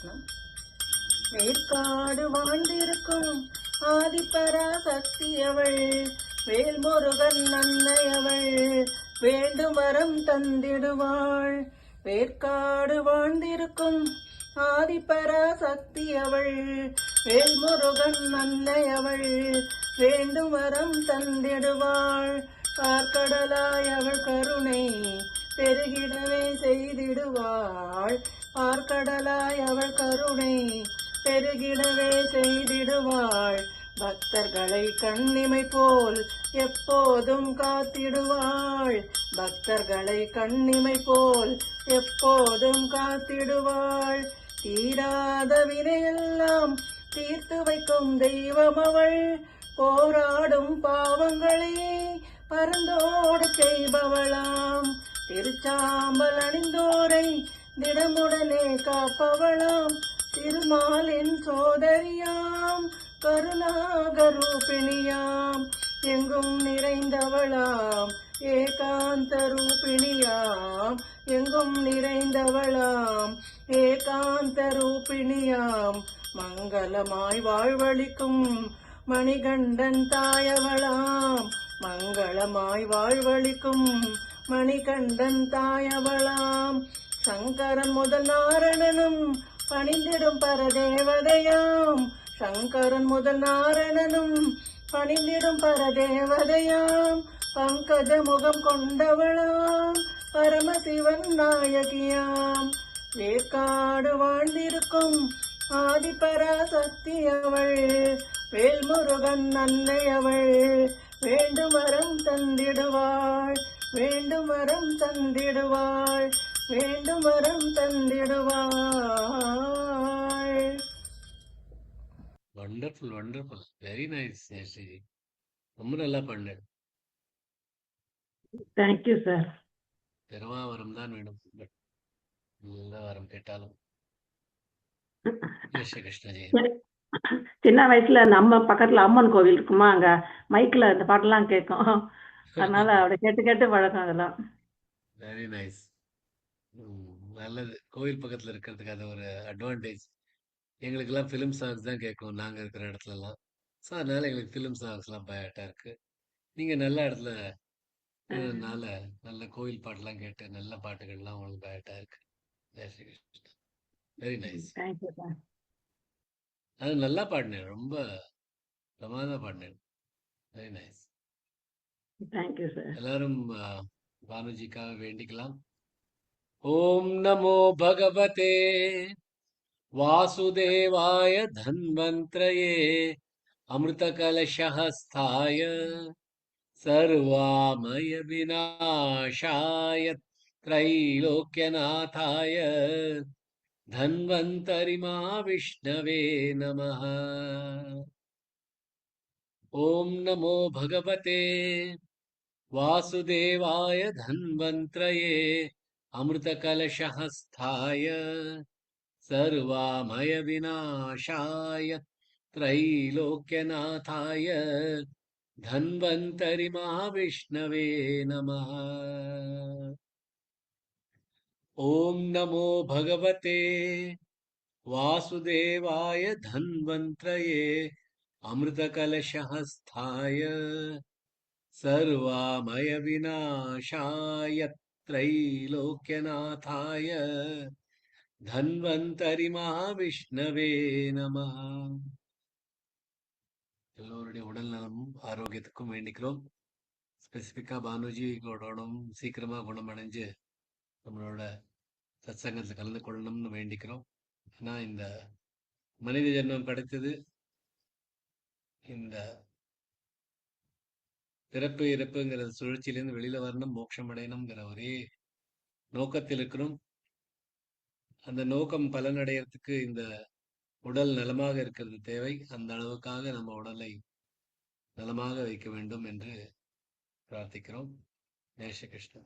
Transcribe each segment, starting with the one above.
கிருஷ்ணா. வேற்காடு வாழ்ந்திருக்கும் ஆதிபராசக்தி அவள், வேல்முருகன் அன்னை அவள், வேண்டும் வரம் தந்திடுவாள். வேற்காடு வாழ்ந்திருக்கும் ஆதிபராசக்தி அவள், வேல்முருகன் அன்னை அவள், வேண்டும் வரம் தந்திடுவாள். பார்க்கடலாய் அவள் கருணை பெருகிடவே செய்திடுவாள். பார்க்கடலாய் அவள் கருணை பெருகிடவே செய்திடுவாள். பக்தர்களை கண்ணிமை போல் எப்போதும் காத்திடுவாள். பக்தர்களை கண்ணிமை போல் எப்போதும் காத்திடுவாள். தீராத வினையெல்லாம் தீர்த்து வைக்கும் தெய்வம் அவள், போராடும் பாவங்களை பரந்தோடு செய்பவளாம். திருச்சாம்பல் அணிந்தோரை திடமுடனே காப்பவளாம். திருமாலின் சோதரியாம், கருணாகரூபிணியாம், எங்கும் நிறைந்தவளாம். ஏகாந்த ரூபிணியாம், எங்கும் நிறைந்தவளாம். ஏகாந்த ரூபிணியாம், மங்களமாய் வாழ்வழிக்கும் மணிகண்டன் தாயவளாம். மங்களமாய் வாழ்வழிக்கும் மணிகண்டன் தாயவளாம். சங்கரன் முதல் நாரணனும் பணிந்திடும் பரதேவதையாம். சங்கரன் முதல் நாரணனும் பணிந்திடும் பரதேவதையாம். பங்கஜ முகம் கொண்டவளாம், பரமசிவன் நாயகியாம். வேற்காடு வாழ்ந்திருக்கும் ஆதிபராசக்தி அவள், வேல்முருகன் அன்னை அவள், வேண்டும் வரம் தந்திடுவாள். வேண்டும் வரம் தந்திடுவாள். வேண்டும் வரம் தந்திடுவாள். Wonderful wonderful, very nice Jayashree, ரொம்ப நல்லா பண்ணு. Thank you sir. பெருமாவரம் தான் வேணும், பட் எல்லா வரம் கேட்டாலும். கிருஷ்ணஜி, சின்ன வயசுல நம்ம பக்கத்துல அம்மன் கோவில் இருக்குமா, அங்க மைக்ல இந்த பாட்டெல்லாம் கேட்கும். அதனால அவட கேட்டு கேட்டு பழக்கம் அதெல்லாம். Very nice. நல்லது, கோவில் பக்கத்துல இருக்கிறதுக்கு அது ஒரு அட்வான்டேஜ். எங்களுக்கெல்லாம் ஃபிலிம் சாங்ஸ் தான் கேட்கும் நாங்க இருக்கிற இடத்துலலாம். ஸோ அதனால எங்களுக்கு ஃபிலிம் சாங்ஸ்லாம் பயட்டா இருக்கு. நீங்க நல்ல இடத்துல இருந்ததுனால நல்ல கோவில் பாட்டெல்லாம் கேட்டு நல்ல பாட்டுகள்லாம் உங்களுக்கு பயட்டா இருக்கு. Jai Shri Krishna, very nice. Thank you sir. அது நல்லா பாடினேன், ரொம்ப பிரமாதமா பாடினேன், வெரி நைஸ். Thank you sir. எல்லாரும் பானுஜிக்காக வேண்டிக்கலாம். ஓம் நமோ பகவதே வாசுதேவாய தன்வந்திரயே அமிர்தகலசஹஸ்தாய सर्वामय विनाशाय त्रैलोक्यनाथाय धन्वन्तरिमा विष्णवे नमः। ॐ नमो भगवते वासुदेवाय धन्वन्त्रये अमृतकलशहस्ताय सर्वामय विनाशाय त्रैलोक्यनाथाय धन्वन्तरि महाविष्णवे नमः। ॐ नमो भगवते वासुदेवाय धन्वन्त्रये अमृतकलशहस्ताय सर्वामय विनाशाय त्रैलोक्यनाथाय धन्वन्तरि महाविष्णवे नमः। எல்லோருடைய உடல் நலமும் ஆரோக்கியத்துக்கும் வேண்டிக்கிறோம். ஸ்பெசிஃபிக்கா பானுஜியோடும் சீக்கிரமா குணமடைஞ்சு நம்மளோட சத்சங்கத்தில் கலந்து கொள்ளணும்னு வேண்டிக்கிறோம். ஏன்னா இந்த மனித ஜென்மம் கிடைத்தது இந்த பிறப்பு இறப்புங்கிற சுழற்சியிலேருந்து வெளியில வரணும், மோட்சம் அடையணுங்கிற ஒரே நோக்கத்தில் இருக்கிறோம். அந்த நோக்கம் பலனடைகிறதுக்கு இந்த உடல் நலமாக இருக்கிறது தேவை. அந்த அளவுக்காக நம்ம உடலை நலமாக வைக்க வேண்டும் என்று பிரார்த்திக்கிறோம். ஜெய் ஸ்ரீ கிருஷ்ணா.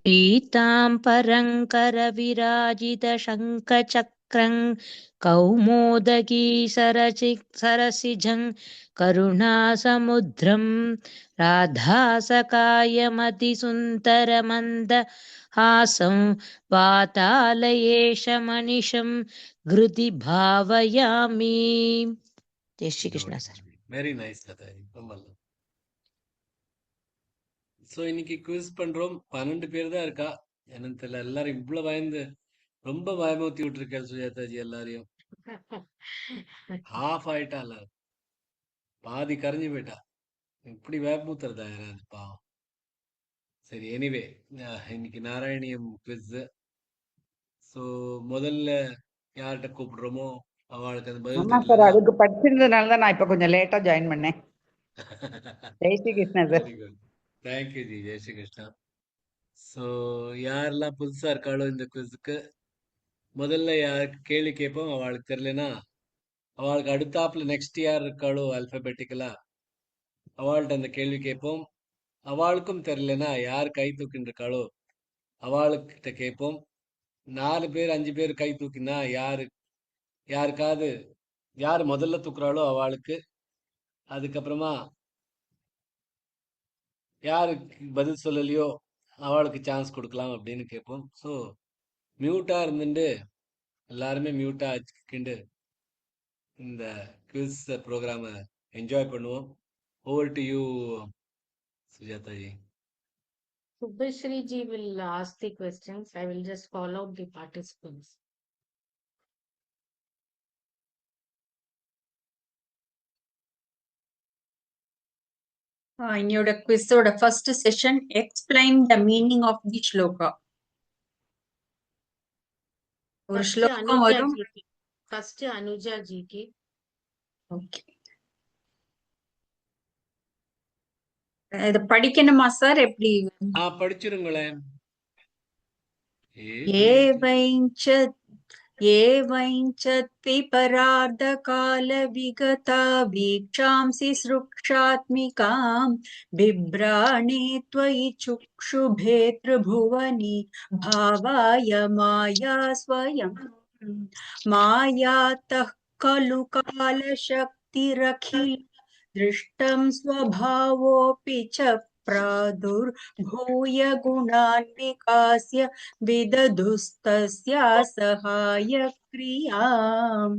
पीताम्बरं करविराजित शङ्खचक्र चक्रं कौमोदकी सरसिजं करुणासमुद्रं राधासकायमतिसुन्दरमन्दहासं वातालयेशमनिशं हृदि भावयामि. जय Shri Krishna sir. Very nice Lataji, ரொம்ப நல்லா. ஸோ இன்னைக்கு குவிஸ் பண்றோம். 12 பேர் தான் இருக்கா, என்னன்னு தெரியல. எல்லாரும் இவ்வளவு பயந்து ரொம்ப பயமுறுத்தி விட்டுருக்கேன் சுஜாதாஜி. எல்லாரையும் ஹாஃப் ஆயிட்டா, எல்லாரும் பாதி கரைஞ்சு போயிட்டா. இப்படி பயமுறுத்துறதா யாராவது, பாவம். சரி, எனிவே இன்னைக்கு நாராயணியம் குவிஸ். ஸோ முதல்ல யார்கிட்ட கூப்பிடுறோமோ அவளுக்கு அந்த பதில் ஆமா சார், தெரியலனா அதுக்கு படிச்சிருந்ததுனால தான் நான் இப்ப கொஞ்சம் லேட்டா ஜாயின் பண்ணேன். Jai Shri Krishna sir. Very good, thank you ji. Jai Shri Krishna. So யாரெல்லாம் புதுசா இருக்காளோ இந்த குவிஸுக்கு, முதல்ல யாருக்கு கேள்வி கேட்போம், அவளுக்கு தெரியலனா அவளுக்கு அடுத்தாப்புல நெக்ஸ்ட் யார் இருக்காளோ அல்பபெட்டிக்கலா அவள்கிட்ட அந்த கேள்வி கேட்போம். அவளுக்கும் தெரியலனா யார் கை தூக்கின்னு இருக்காளோ அவளுக்கிட்ட கேட்போம். 4 பேர் 5 பேர் கை தூக்கினா யாருக்காவது யார் முதல்ல தூக்குறாளோ அவளுக்கு, அதுக்கப்புறமா யாருக்கு பதில் சொல்லலையோ அவளுக்கு சான்ஸ் கொடுக்கலாம் அப்படின்னு கேட்போம். ஸோ மியூட்டா இருந்துட்டு எல்லாருமே மியூட்டா வச்சுக்கிண்டு இந்த குவிஸ் ப்ரோக்ராமை என்ஜாய் பண்ணுவோம். Over to you Sujathaji. Subhashri ji will ask the questions. I will just call out the participants. என்னோட குவிஸோட first session explain the meaning of the sloka. ஒரு First ஸ்லோகம் Anuja வரும். ji ki. First Anuja ji ki. Okay, இத படிக்கணுமா sir? எப்படி? படிச்சிருங்களேன். ஏவைஞ்ச त्विपरार्धकालविगता वीक्षांसि सृक्षात्मिकां बिभ्राणे त्वयि चुक्षुभे त्रिभुवनि भावाय माया स्वयं मायातः खलु कालशक्तिरखिल दृष्टं स्वभावोऽपि च प्रादुर्भूय गुणान् विकास्य विदधुस्तस्या सहाय क्रियाम्.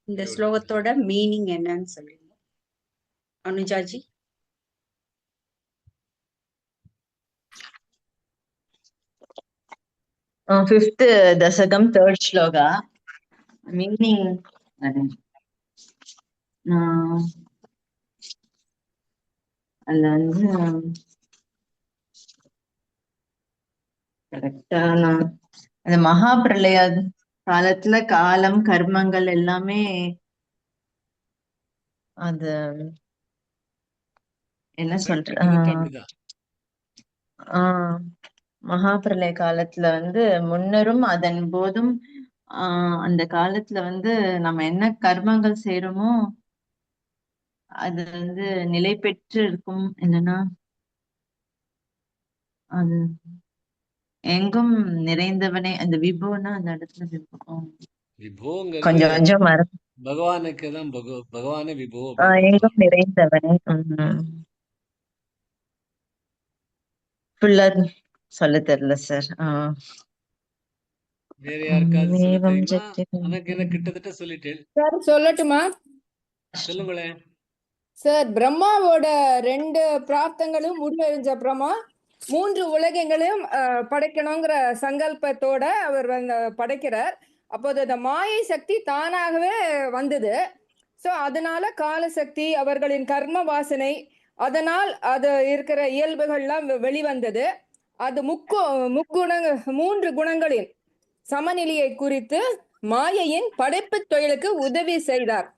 இந்த ஸ்லோகத்தோட மீனிங் என்னன்னு சொல்லுங்க அனுஜாஜி. ஃபிஃப்த் தசகம், தேர்ட் ஸ்லோகா. மீனிங் அதுல வந்து கரெக்டா அந்த மகா பிரளய காலத்துல காலம் கர்மங்கள் எல்லாமே அது என்ன சொல்ற அப்படிதான். மகா பிரளய காலத்துல வந்து முன்னரும் அதன் போதும் அந்த காலத்துல வந்து நம்ம என்ன கர்மங்கள் செய்யறோமோ அது வந்து நிலை பெற்று இருக்கும். என்னன்னா அது எங்கும் நிறைந்தவனே, அந்த விபோனா அந்த இடத்துல விபோங்கிறது கொஞ்சம் கொஞ்சம் பகவானுக்கு தான். பகவானே விபோ. எங்கும் நிறைந்தவனே. ஃபுல்லா சொல்ல தெரியல சார். வேற யாருக்காவது சொல்ல தெரியுமா? எனக்கு என்ன கிட்டத்தட்ட சொல்லிட்டேன் சார். சொல்லட்டுமா? சொல்லுங்களேன் சார், பிரம்மாவோட 2 பிராப்தங்களும் முடிவடைஞ்ச அப்புறமா 3 உலகங்களையும் படைக்கணுங்கிற சங்கல்பத்தோட அவர் படைக்கிறார். அப்போது அந்த மாயை சக்தி தானாகவே வந்தது. ஸோ அதனால காலசக்தி, அவர்களின் கர்ம வாசனை, அதனால் அது இருக்கிற இயல்புகள்லாம் வெளிவந்தது. அது 3 குணங்களின் சமநிலையை குறித்து மாயையின் படைப்பு தொழிலுக்கு உதவி செய்தார்.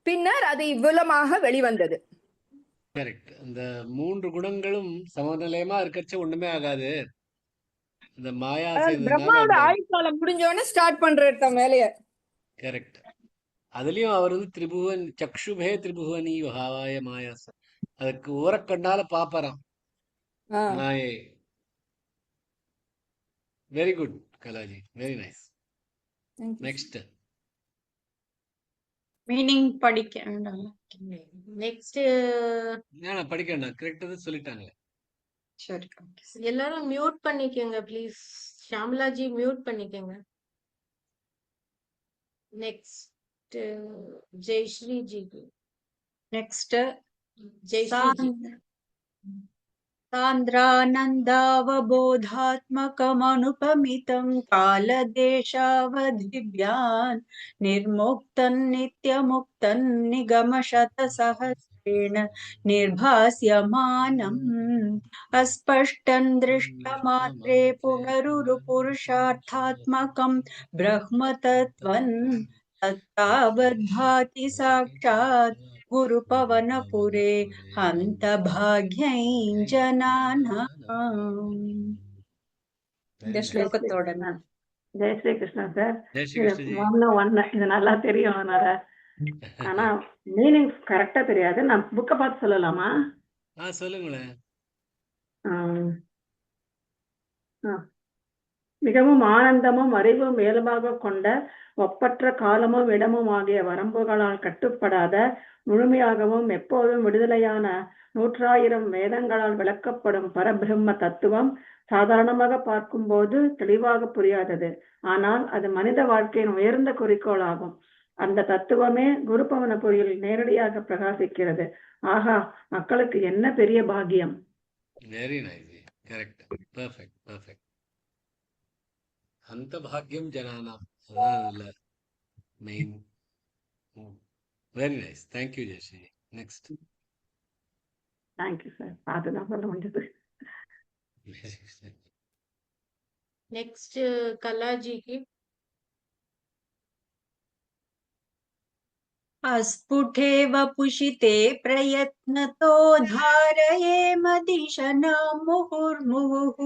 பின்னர் அது இவ்விதமாக வெளிவந்தது. கரெக்ட். இந்த 3 குணங்களும் சமநிலையமா இருக்கச்ச ஒண்ணுமே ஆகாது. இந்த மாயா பிரம்மாவோட ஆயுட்காலம் முடிஞ்சோடனே ஸ்டார்ட் பண்ற வேலைய. கரெக்ட். அதுலயும் அவர் வந்து திரிபுவன் சக்ஷுபே திரிபுவனி யுஹாவாய மாயாச, அதுக்கு ஓரக்கண்ணால பாப்பாராம் மாயை. Very good Kalaji, very nice. Thank you. Next Meaning படிக்க வேண்டாம். நெக்ஸ்ட் நான் படிக்கணும் கரெக்டாக சொல்லிட்டாங்க. சரி. எல்லாரும் மியூட் பண்ணிக்கோங்க ப்ளீஸ். ஷாம்லாஜி மியூட் பண்ணிக்கோங்க. நெக்ஸ்ட் ஜெயஸ்ரீ ஜி. Next, ஜெயஸ்ரீ ஜி. सान्द्रानन्दावबोधात्मकमनुपमितं कालदेशावधिभ्यान् निर्मुक्तं नित्यमुक्तं निगमशतसहस्रेण निर्भास्यमानम् अस्पष्टं दृष्टमात्रे पुनरुरुपुरुषार्थात्मकं ब्रह्मतत्त्वं तत्तावद्भाति साक्षात् गुरुपवनपुरे हन्तभाग्यै जनानाम्. இந்த ஸ்லோகத்தோட ஜெய் ஸ்ரீ கிருஷ்ணா சார். ஜெய் ஸ்ரீ இது கிருஷ்ணஜி. ஒன்னு இது நல்லா தெரியும் அதனால. ஆனா மீனிங் கரெக்டா தெரியாது. நான் புக்கை பார்த்து சொல்லலாமா? சொல்லுங்களேன். ஆம். மிகவும் ஆனந்தமும் அறிவும் மேலுமாக கொண்ட ஒப்பற்ற காலமும் இடமும் ஆகிய வரம்புகளால் கட்டுப்படாத முழுமையாகவும் எப்போதும் விடுதலையான 100,000 வேதங்களால் விளக்கப்படும் பரபிரம்ம தத்துவம் சாதாரணமாக பார்க்கும்போது தெளிவாக புரியாதது. ஆனால் அது மனித வாழ்க்கையின் உயர்ந்த குறிக்கோள் ஆகும். அந்த தத்துவமே குருபவனபுரியில் நேரடியாக பிரகாசிக்கிறது. ஆகா, மக்களுக்கு என்ன பெரிய பாக்கியம். Very nice. Correct. Perfect perfect. அந்த பாக்கியம் ஜனானாம். அதான் அதுல main. Very nice. Thank you Jayashree. Next. Thank you sir. பார்த்துதான் சொல்ல முடிஞ்சது. நெக்ஸ்ட் கலாஜிக்கு. अस्फुटेव पुषिते प्रयत्नतो धारये मदिशनां मुहुर्मुहुः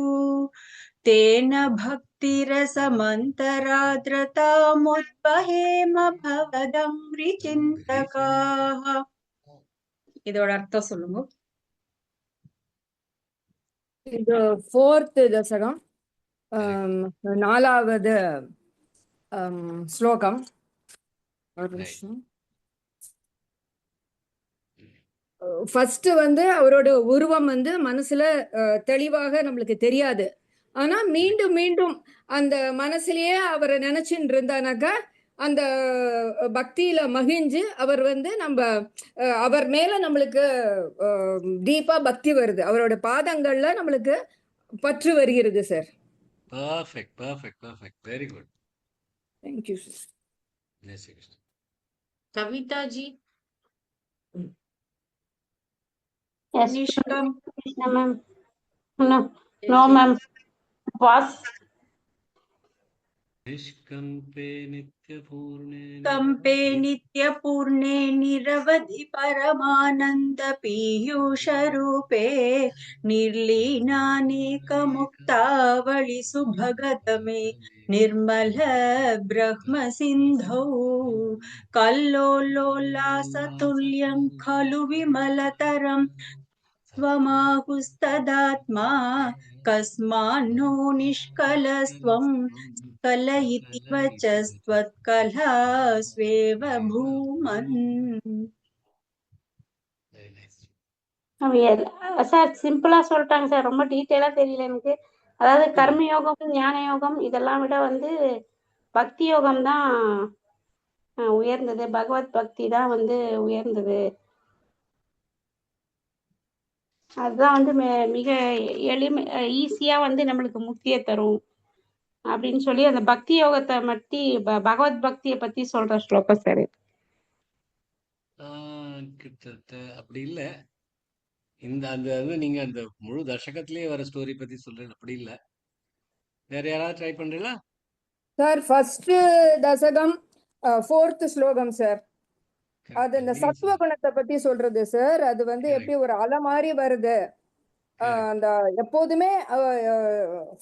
तेन भक्तिरसमन्तराद्रतामुद्वहेम भवदम्रिचिन्तकाः. இதோட அர்த்தம் சொல்லுங்க. இது 4th தசகம், 4வது ஸ்லோகம். ஃபர்ஸ்ட் அவரோட உருவம் மனசுல தெளிவாக நம்மளுக்கு தெரியாது. ஆனா மீண்டும் மீண்டும் அந்த மனசுலயே அவரை நினைச்சுட்டு இருந்தானாக்கா அந்த பக்தியில மகிழ்ந்து அவர் நம்ம அவர் மேல நம்மளுக்கு டீப்பா பக்தி வருது. அவரோட பாதங்கள்ல நம்மளுக்கு பற்று வருகிறது sir. Perfect perfect perfect. Very good. Thank you sir. ஜெய் ஸ்ரீ கிருஷ்ண. கவிதா ஜி. நிஷ்கம் Krishna ma'am. No ma'am. Was निष्कम्पे नित्यपूर्णे कंपे नित्यपूर्णे निरवधि परमानंद पीयूष रूपे निर्लीनानेकमुक्तावळि सुभगत मे निर्मल ब्रह्म सिन्धौ कल्लोलोल्लासतुल्यं खलु विमलतरं त्वमाहुस्तदात्मा कस्मान्नो निष्कलस्त्वं कल इति वचस्त्वत्कला स्वेव भूमन्. Very nice. சார் சிம்பிளா சொல்லிட்டாங்க சார். ரொம்ப டீட்டெயிலா தெரியல எனக்கு. அதாவது கர்மயோகம், ஞான யோகம் இதெல்லாம் விட பக்தி யோகம் தான் உயர்ந்தது. பகவத் பக்தி தான் உயர்ந்தது. அதுதான் மிக எளிமை ஈஸியா நம்மளுக்கு முக்தியை தரும் அப்படின்னு சொல்லி அந்த பக்தி யோகத்தை பத்தி பகவத் பக்தியை பத்தி சொல்ற ஸ்லோகம் சார். கிட்டத்தட்ட அப்படி இல்ல. இந்த அந்த நீங்க அந்த முழு தசகத்திலேயே வர ஸ்டோரி பத்தி சொல்றேன். அப்படி இல்ல. வேற யாராவது ட்ரை பண்றீங்களா சார்? ஃபர்ஸ்ட் தசகம் 4th ஸ்லோகம் சார். அது இந்த சத்துவ குணத்தை பத்தி சொல்றது சார். அது எப்படி ஒரு அலை மாதிரி வருது. அந்த எப்போதுமே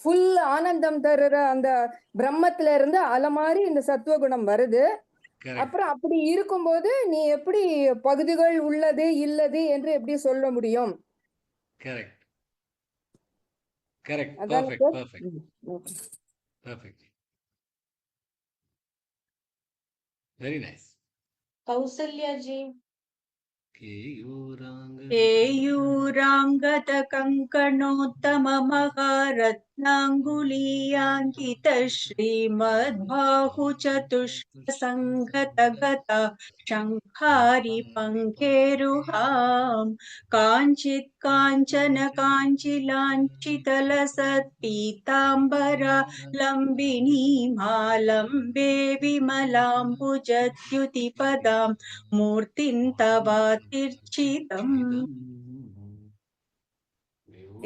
ஃபுல் ஆனந்தம் தருற அந்த பிரம்மத்துல இருந்து அலை மாதிரி இந்த சத்துவ குணம் வருது. அப்புறம் அப்படி இருக்கும்போது நீ எப்படி பகுதிகள் உள்ளது இல்லது என்று எப்படி சொல்ல முடியும்? Correct correct. அதான் perfect perfect perfect. Very nice. Kausalya ji. केयूराङ्गद कङ्कणोत्तममहारत्नाङ्गुलीयाङ्कित श्रीमद्बाहुचतुष्कसङ्गतगता शङ्खारि पङ्केरुहां काञ्चित् काञ्चन काञ्चिलाञ्छितलसत्पीताम्बरा लम्बिनीमालम्बे विमलाम्बुजद्युतिपदां मूर्तिं तवातिर्चितम्.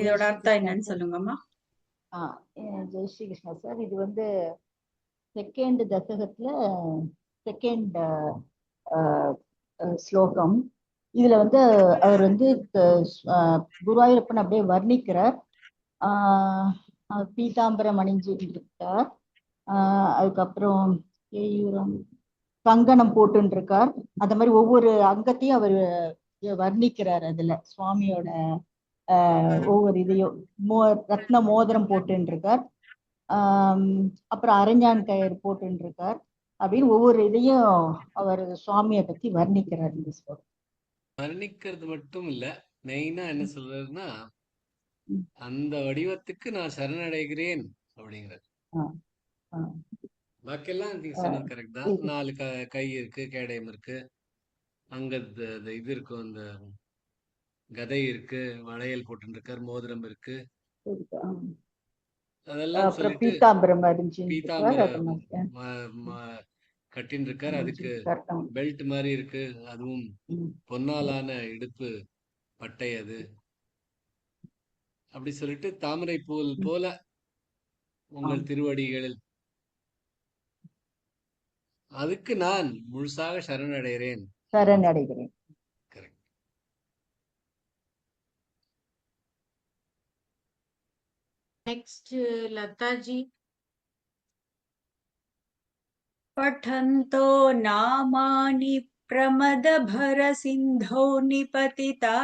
இதோட அர்த்தம் என்னன்னு சொல்லுங்கம்மா. ஜெய் ஸ்ரீ கிருஷ்ணா சார். இது வந்து செகண்ட் தசகத்துல செகண்ட் ஸ்லோகம். இதுல வந்து அவர் வந்து குருவாயூரப்பன் அப்படியே வர்ணிக்கிறார். பீதாம்பரம் அணிஞ்சு இருக்கார். அதுக்கப்புறம் கங்கணம் போட்டுன்னு இருக்கார். அந்த மாதிரி ஒவ்வொரு அங்கத்தையும் அவர் வர்ணிக்கிறார். அதுல சுவாமியோட ஒவ்வொரு இதையும் ரத்ன மோதிரம் போட்டுன்னு இருக்கார். அப்புறம் அரஞ்சான் கயிறு போட்டுன்னு இருக்கார். அப்படின்னு ஒவ்வொரு இதையும் அவர் சுவாமியை பத்தி வர்ணிக்கிறார். இந்த ஸ்லோகம் வர்ணிக்கிறது மட்டும் இல்ல, மெயினா என்ன சொல்றாருன்னா, அந்த வடிவத்துக்கு நான் சரணடைகிறேன் அப்படிங்கிறது. பாக்கியெல்லாம் நீங்க சொன்னது கரெக்ட் தான். 4 கை இருக்கு, கேடயம் இருக்கு, அங்க இது இருக்கும், அந்த கதை இருக்கு, வளையல் போட்டு இருக்கார், மோதிரம் இருக்கு, அதெல்லாம் சொல்லிட்டு பீதாம்பரம் கட்டின்னு இருக்காரு. அதுக்கு பெல்ட் மாதிரி இருக்கு, அதுவும் பொன்னாலான இடுப்பு பட்டை. அது அப்படி சொல்லிட்டு தாமரை பூல் போல உங்கள் திருவடிகளில், அதுக்கு நான் முழுசாக சரணடைகிறேன். கரெக்ட். Next, Lata ji. पठन्तो नामानि प्रमदभरसिन्धौ निपतिता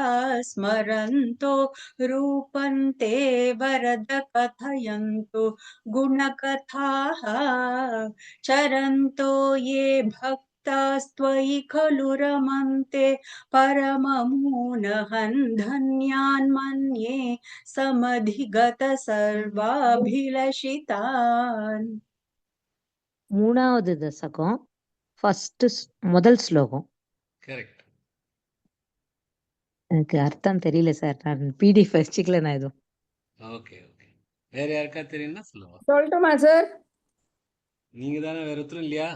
स्मरन्तो रूपन्ते वरद कथयन्तु गुणकथाः चरन्तो ये भक्तास्त्वयि खलु रमन्ते परममूनहं धन्यान् मन्ये समधिगत सर्वाभिलषितान्. மூணாவது தசகம் முதல் ஸ்லோகம். கரெக்ட். எனக்கு அர்த்தம் தெரியல சார், நான் பிடிஎஃப் வச்சுக்கல நான் எதுவும். Okay okay. வேற யாருக்கா தெரியும்னா சொல்லுவா. சொல்லட்டுமா சார்? நீங்க தானே, வேற ஒருத்தரும் இல்லையா?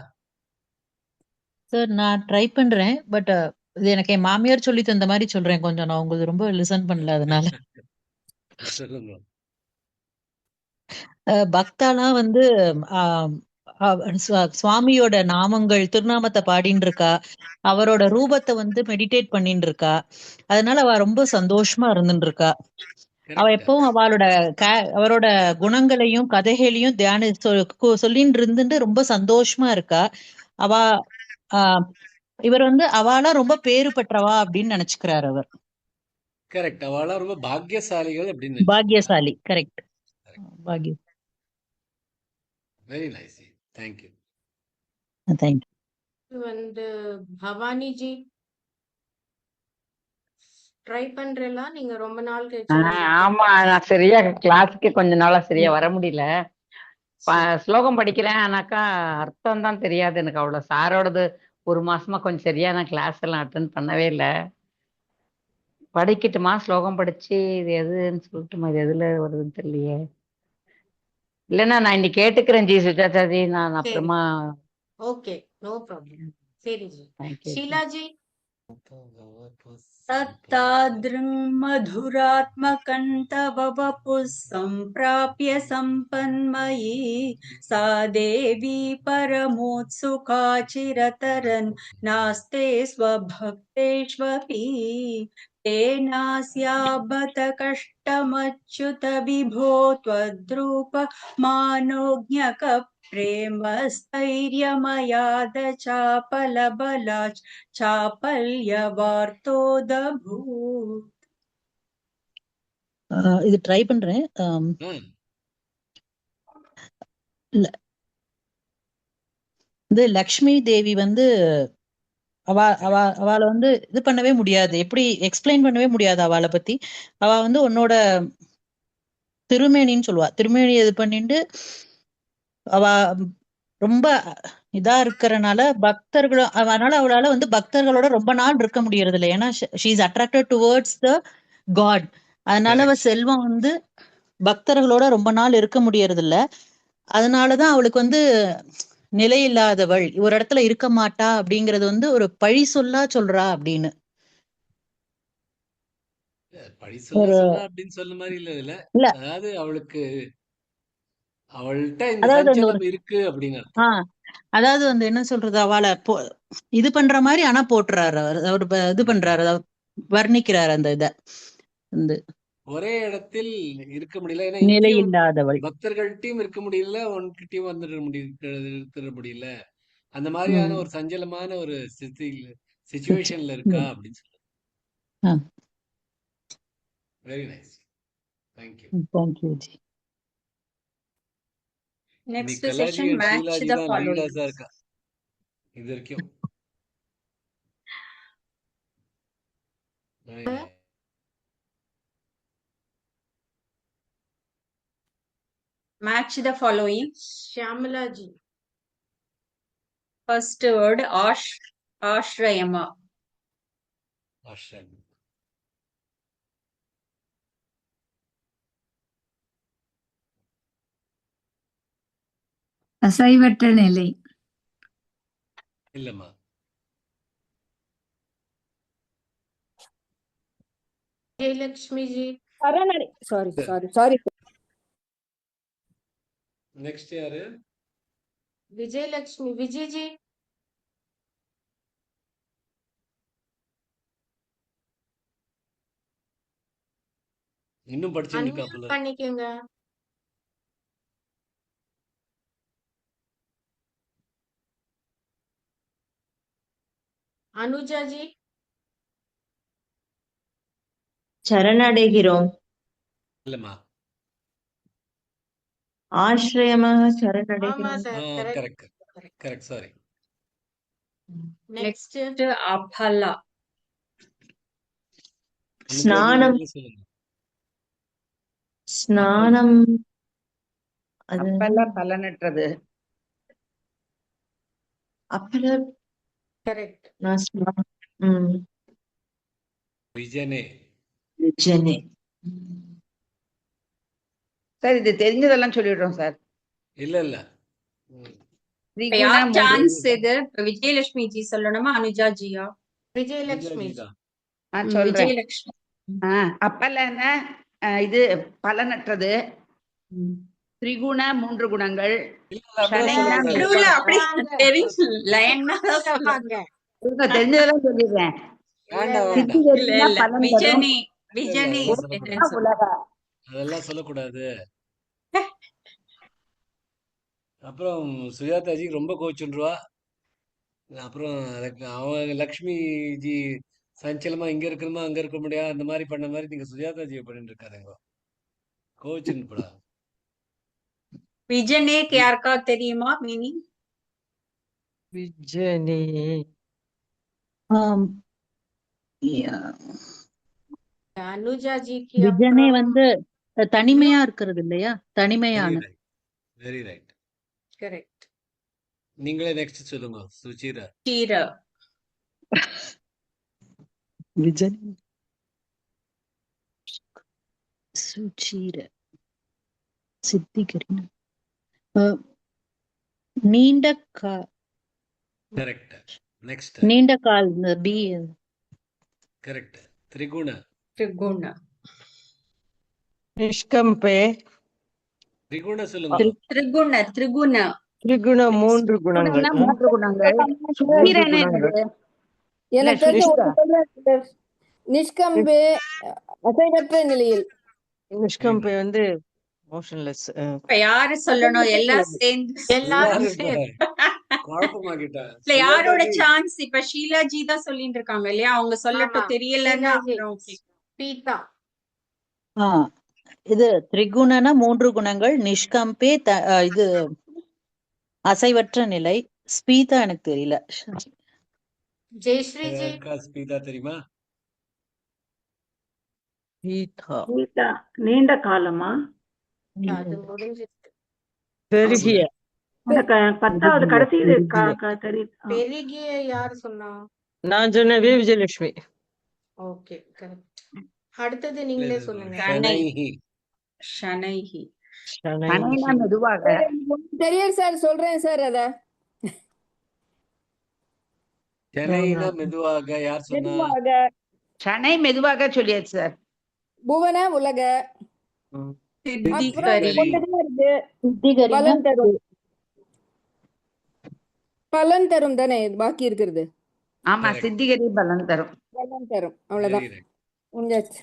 சார் நான் ட்ரை பண்றேன், பட் இது எனக்கு என் மாமியார் சொல்லி தந்த மாதிரி சொல்றேன். கொஞ்சம் நான் உங்களுக்கு ரொம்ப லிசன் பண்ணல, அதனால. சொல்லுங்க. பக்தாலாம் வந்து சுவாமியோட நாமங்கள் திருநாமத்தை பாடின்னு இருக்கா, அவரோட ரூபத்தை வந்து மெடிடேட் பண்ணிட்டு இருக்கா. அதனால அவ ரொம்ப சந்தோஷமா இருந்துட்டு இருக்கா. அவ எப்பவும் அவரோட குணங்களையும் கதைகளையும் சொல்லிட்டு இருந்துட்டு ரொம்ப சந்தோஷமா இருக்கா. அவ இவர் வந்து அவளா ரொம்ப பேரு பெற்றவா அப்படின்னு நினைச்சுக்கிறார் அவர். கரெக்ட். அவளா ரொம்ப பாக்கியசாலிகள் அப்படின்னு. பாக்கியசாலி. கரெக்ட். பாக்கிய. Very nice. Thank you. Thank you. And Bhavani ji, try பண்றேல, நீங்க ரொம்ப நாள் கழிச்சு. ஆமா, நான் சரியா கிளாஸுக்கு கொஞ்ச நாளா சரியா வர முடியல. ஸ்லோகம் படிக்கிறேன், ஆனாக்கா அர்த்தம் தான் தெரியாது எனக்கு. அவ்வளவு சாரோடது 1 மாசமா கொஞ்சம் சரியா நான் கிளாஸ் எல்லாம் அட்டென்ட் பண்ணவே இல்லை. படிக்கட்டுமா? ஸ்லோகம் படிச்சு இது எதுன்னு சொல்லட்டுமா? இது எதுல வருதுன்னு தெரியலையே. இல்லைன்னா நான் இன்னைக்கு கேட்டுக்கிறேன் ஜி சுஜாதா ஜி, நான் அப்புறமா. Okay, no problem. சரி ஜி. ஷீலா ஜி. तत्तादृङ् मधुरात्मकं वपुः सम्प्राप्य सम्पन्मयी सा देवी परमोत्सुका चिरतरन् नास्ते स्वभक्तेष्वपि तेनास्याबत कष्टमच्युत विभो त्वद्रूप मानोज्ञक प्रेमस्थैर्यमयाद चापलबलाच् चापल्यवार्तोदभूत्. இது ட்ரை பண்றேன். வந்து லக்ஷ்மி தேவி வந்து அவளை வந்து இது பண்ணவே முடியாது, எப்படி எக்ஸ்பிளைன் பண்ணவே முடியாது அவளை பத்தி. அவ வந்து உன்னோட திருமேனின்னு சொல்லுவா. திருமேனி இது பண்ணிட்டு அவ ரொம்ப இதா இருக்கிறனால பக்தர்களும், அதனால அவளால வந்து பக்தர்களோட ரொம்ப நாள் இருக்க முடியறது இல்லை. ஏன்னா she is attracted towards the God. அதனால அவ செல்வம் வந்து பக்தர்களோட ரொம்ப நாள் இருக்க முடியறது இல்ல. அதனாலதான் அவளுக்கு வந்து நிலை இல்லாதவள், ஒரு இடத்துல இருக்க மாட்டா அப்படிங்கறது வந்து ஒரு பழி சொல்லா சொல்றா அப்படின்னு. பழி சொல்றா அப்படின்னு சொல்ல மாதிரி இல்ல இதுல. அதாவது அவளுக்கு அவள்கிட்ட இந்த சஞ்சலம் இருக்கு அப்படின்னு. அதாவது வந்து என்ன சொல்றது, அவளை இது பண்ற மாதிரி ஆனா போட்டுறாரு அவர் இது பண்றாரு, வர்ணிக்கிறாரு அந்த இத வந்து ஒரே இடத்தில் இருக்க முடியல. ஏன்னா நிலை இல்லாதவள், பக்தர்கள்ட்டையும் இருக்க முடியல, உன்கிட்டயும் வந்துட முடியல. அந்த மாதிரியான ஒரு சஞ்சலமான ஒரு சிச்சுவேஷன்ல இருக்கா அப்படின்னு சொல்லுங்க. Very nice, thank you. Thank you G. Next session match the following. இது வரைக்கும் Match the following. Shyamala ji. First word Ashrayama. Ashrayama. அசைவற்ற நிலை. இல்லம்மா. Vijayalakshmi ji. Sorry. Next யாரு? Vijayalakshmi, Vijay ji. இன்னும் படிச்சிருக்கா போல. பண்ணிக்கங்க. அனுஜா ஜி. சரணடைகிறோம். இல்லம்மா. ஆශ්‍රயமாக சரணடைகிறோம். Correct, sorry. Next Aphala. ஸ்நானம் அப்பல்ல பலனற்றது. அப்பல கரெக்ட். விஜனே. சார் இது தெரிஞ்சதெல்லாம் சொல்லிடுறோம் சார். இல்ல யார் சான்ஸ் இது? விஜயலட்சுமி ஜி சொல்லணுமா அனுஜா ஜியா? விஜயலட்சுமி நான் சொல்றேன். அப்பல்லன்னா இது பலனற்றது. திரிகுண 3 குணங்கள். தெரிஞ்சதெல்லாம் சொல்லிடுறேன். அதெல்லாம் சொல்லக்கூடாது. அப்புறம் சுஜாதாஜி ரொம்ப கோச்சுருவா. அப்புறம் அவங்க லக்ஷ்மி ஜி சஞ்சலமா இங்க இருக்கணுமா அங்க இருக்க முடியாது அந்த மாதிரி பண்ண மாதிரி நீங்க சுஜாதாஜியை பண்ணிட்டு இருக்காருங்க. கோச்சுன்னு போடா. விஜனே யாருக்கா தெரியுமா மீனிங்? விஜனே அனுஜா ஜிக்கு விஜனே வந்து தனிமையா இருக்கிறது இல்லையா? தனிமையான. Very right. கரெக்ட். நீங்களே நெக்ஸ்ட் சொல்லுங்க. சுச்சீரா. விஜனே சுச்சீர சித்திகரின நீண்ட கரெக்ட். நெக்ஸ்ட் நீண்ட கால் பி. கரெக்ட். திரிகுண. நிஷ்கம்பே. திரிகுண சொல்லுங்க. திரிகுண 3 குணங்கள். எனக்கு தெரிஞ்ச நிஷ்கம்பே அசைவற்ற நிலையில். நிஷ்கம்பே வந்து மோஷன்லெஸ். யாரு சொல்லணும்? எல்லாம் சேர்ந்து யாரோட சான்ஸ்? இப்ப ஷீலா ஜி தான் சொல்லிட்டு இருக்காங்க இல்லையா? அவங்க சொல்லட்டும். தெரியலன்னா இது திரிகுணனா 3 குணங்கள். நிஷ்கம்பே இது அசைவற்ற நிலை. ஸ்பீதா எனக்கு தெரியல. ஜெயஸ்ரீ ஜி. யாருக்கா ஸ்பீதா தெரியுமா? கீதா நீண்ட காலமா? அது முடிஞ்சிருக்கு. பெருகிய அந்த 10வது கடைசி தெரியுது. பெருகிய யாரு சொன்னா? நான் சொன்னவே விஜயலட்சுமி. Okay correct. அடுத்தது நீங்களே சொல்லுங்க. ஷனைஹி. ஷனைனா மெதுவாக. தெரியும் சார், சொல்றேன் சார். அத சென்னைனா மெதுவாக யார் சொன்னா? மெதுவாக. ஷனை மெதுவாக சொல்லியாச்சு சார். புவன உலக. அப்புறம் சித்திகரி. ஒண்ணுதான் இருக்கு. பலன் தரும். பலன் தரும் தானே பாக்கி இருக்கிறது. ஆமா, சித்திகரி பலன் தரும். பலன் தரும், அவ்வளவுதான். முடிஞ்சாச்சு.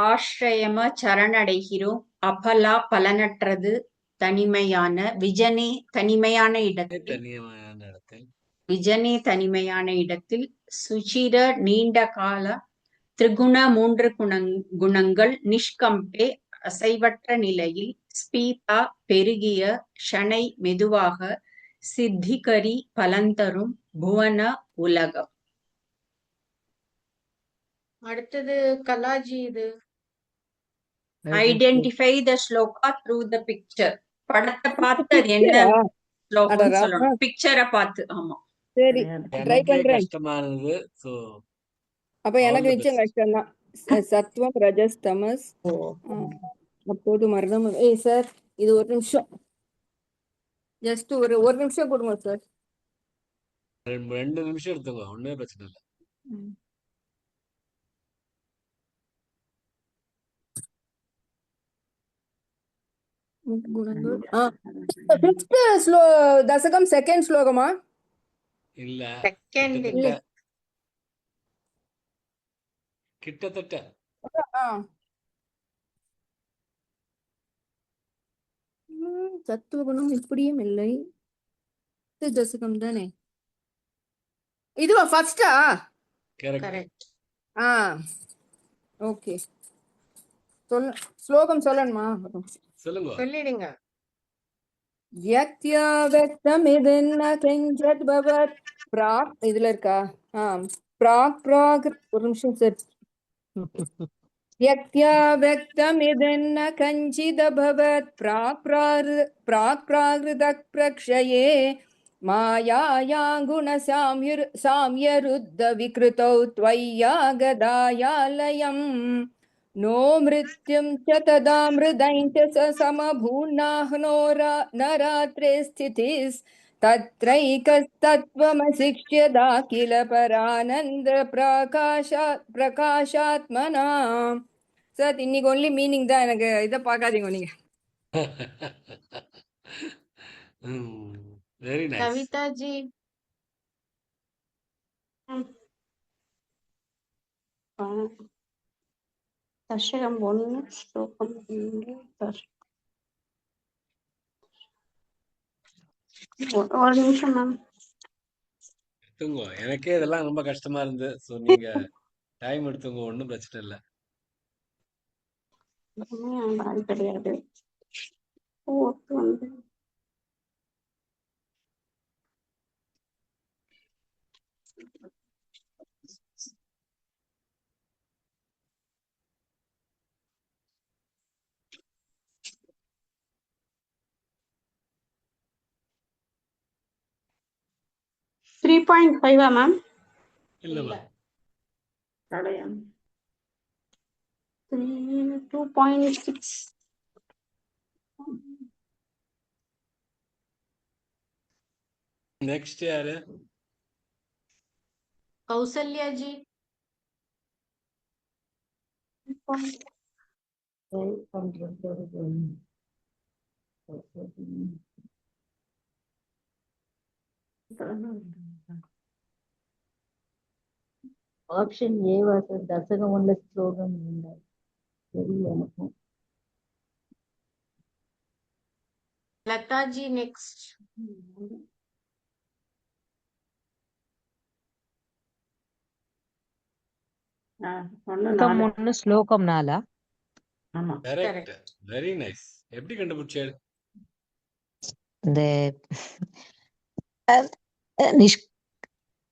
ஆශ්‍රයම சரணடைகிறோம். அபலா பலனற்றது. தனிமையான விஜனே தனிமையான இடத்தில் விஜனே தனிமையான இடத்தில் சுச்சிர நீண்ட கால திரிகுண 3 குணங்கள் நிஷ்கம்பே அசைவற்ற நிலையில் ஸ்பீதா பெருகிய ஷனை மெதுவாக சித்திகரி பலந்தரும் புவன உலகம். அடுத்தது கலாஜி. இது identify the shloka through the picture. படத்தை பார்த்து அது என்ன ஸ்லோகம் சொல்லணும். பிக்சரை பார்த்து. ஆமா சரி, ட்ரை பண்றேன். கஷ்டமானது. சோ அப்ப எனக்கு நிச்சயம் கஷ்டம்தான். சத்வம் ரஜஸ் தமஸ். அப்போது மரணம். சார் இது ஒரு நிமிஷம், ஜஸ்ட் ஒரு நிமிஷம் கொடுங்க சார். 2 நிமிஷம் எடுத்துங்க, ஒண்ணுமே பிரச்சனை இல்லை. தசகம் செகண்ட் ஸ்லோகமா? இல்ல, செகண்ட் கிட்டத்தட்ட. சத்துவகுணம் இப்படியும் இல்லை. தசகம் தானே இதுவா? ஃபர்ஸ்டா? கரெக்ட். ஓகே, ஸ்லோகம் சொல்லணுமா? சொல்லிடுங்க. யக்த்யா வக்தமிதன்ன கிஞ்சத் பவத் ப்ராக். இதுல இருக்கா? ப்ராக் ஒரு நிமிஷம் சார். யக்த்யா வக்தமிதன்ன கஞ்சிதபவத் ப்ராக் ப்ராக்ருதக் பிரக்ஷயே மாயாயாங் குணசாம்யருத்த விக்ருதௌ த்வய்யா கதாயாலயம் नो मृत्युं च तदा मृदं च समभून्नाह्नो न रात्रे स्थितिस्तत्रैकस्तत्त्वमशिक्ष्यदा किल परानन्द प्रकाशात्मना. சார் இன்னைக்கு ஒன்லி மீனிங் தான், எனக்கு இதை பார்க்காதீங்க நீங்க. Very nice. கவிதா ஜி. தசகம் 1 ஸ்லோகம் 2. ஒரு நிமிஷம் மேம். எடுத்துங்க, எனக்கே இதெல்லாம் ரொம்ப கஷ்டமா இருந்து. சோ நீங்க டைம் எடுத்துங்க, ஒண்ணும் பிரச்சனை இல்லை. கிடையாது. 3.5 மேம்? இல்ல, 2.6. நெக்ஸ்ட் யாரு? கௌசல்யா ஜி. ஆப்ஷன் ஏவா சார்? தசகம் 1 ஸ்லோகம் இல்லை, தெரியல எனக்கும். லதா ஜி நெக்ஸ்ட். ஸ்லோகம் 4. ஆமா, கரெக்ட். Very nice. எப்படி கண்டுபிடிச்சாரு? இந்த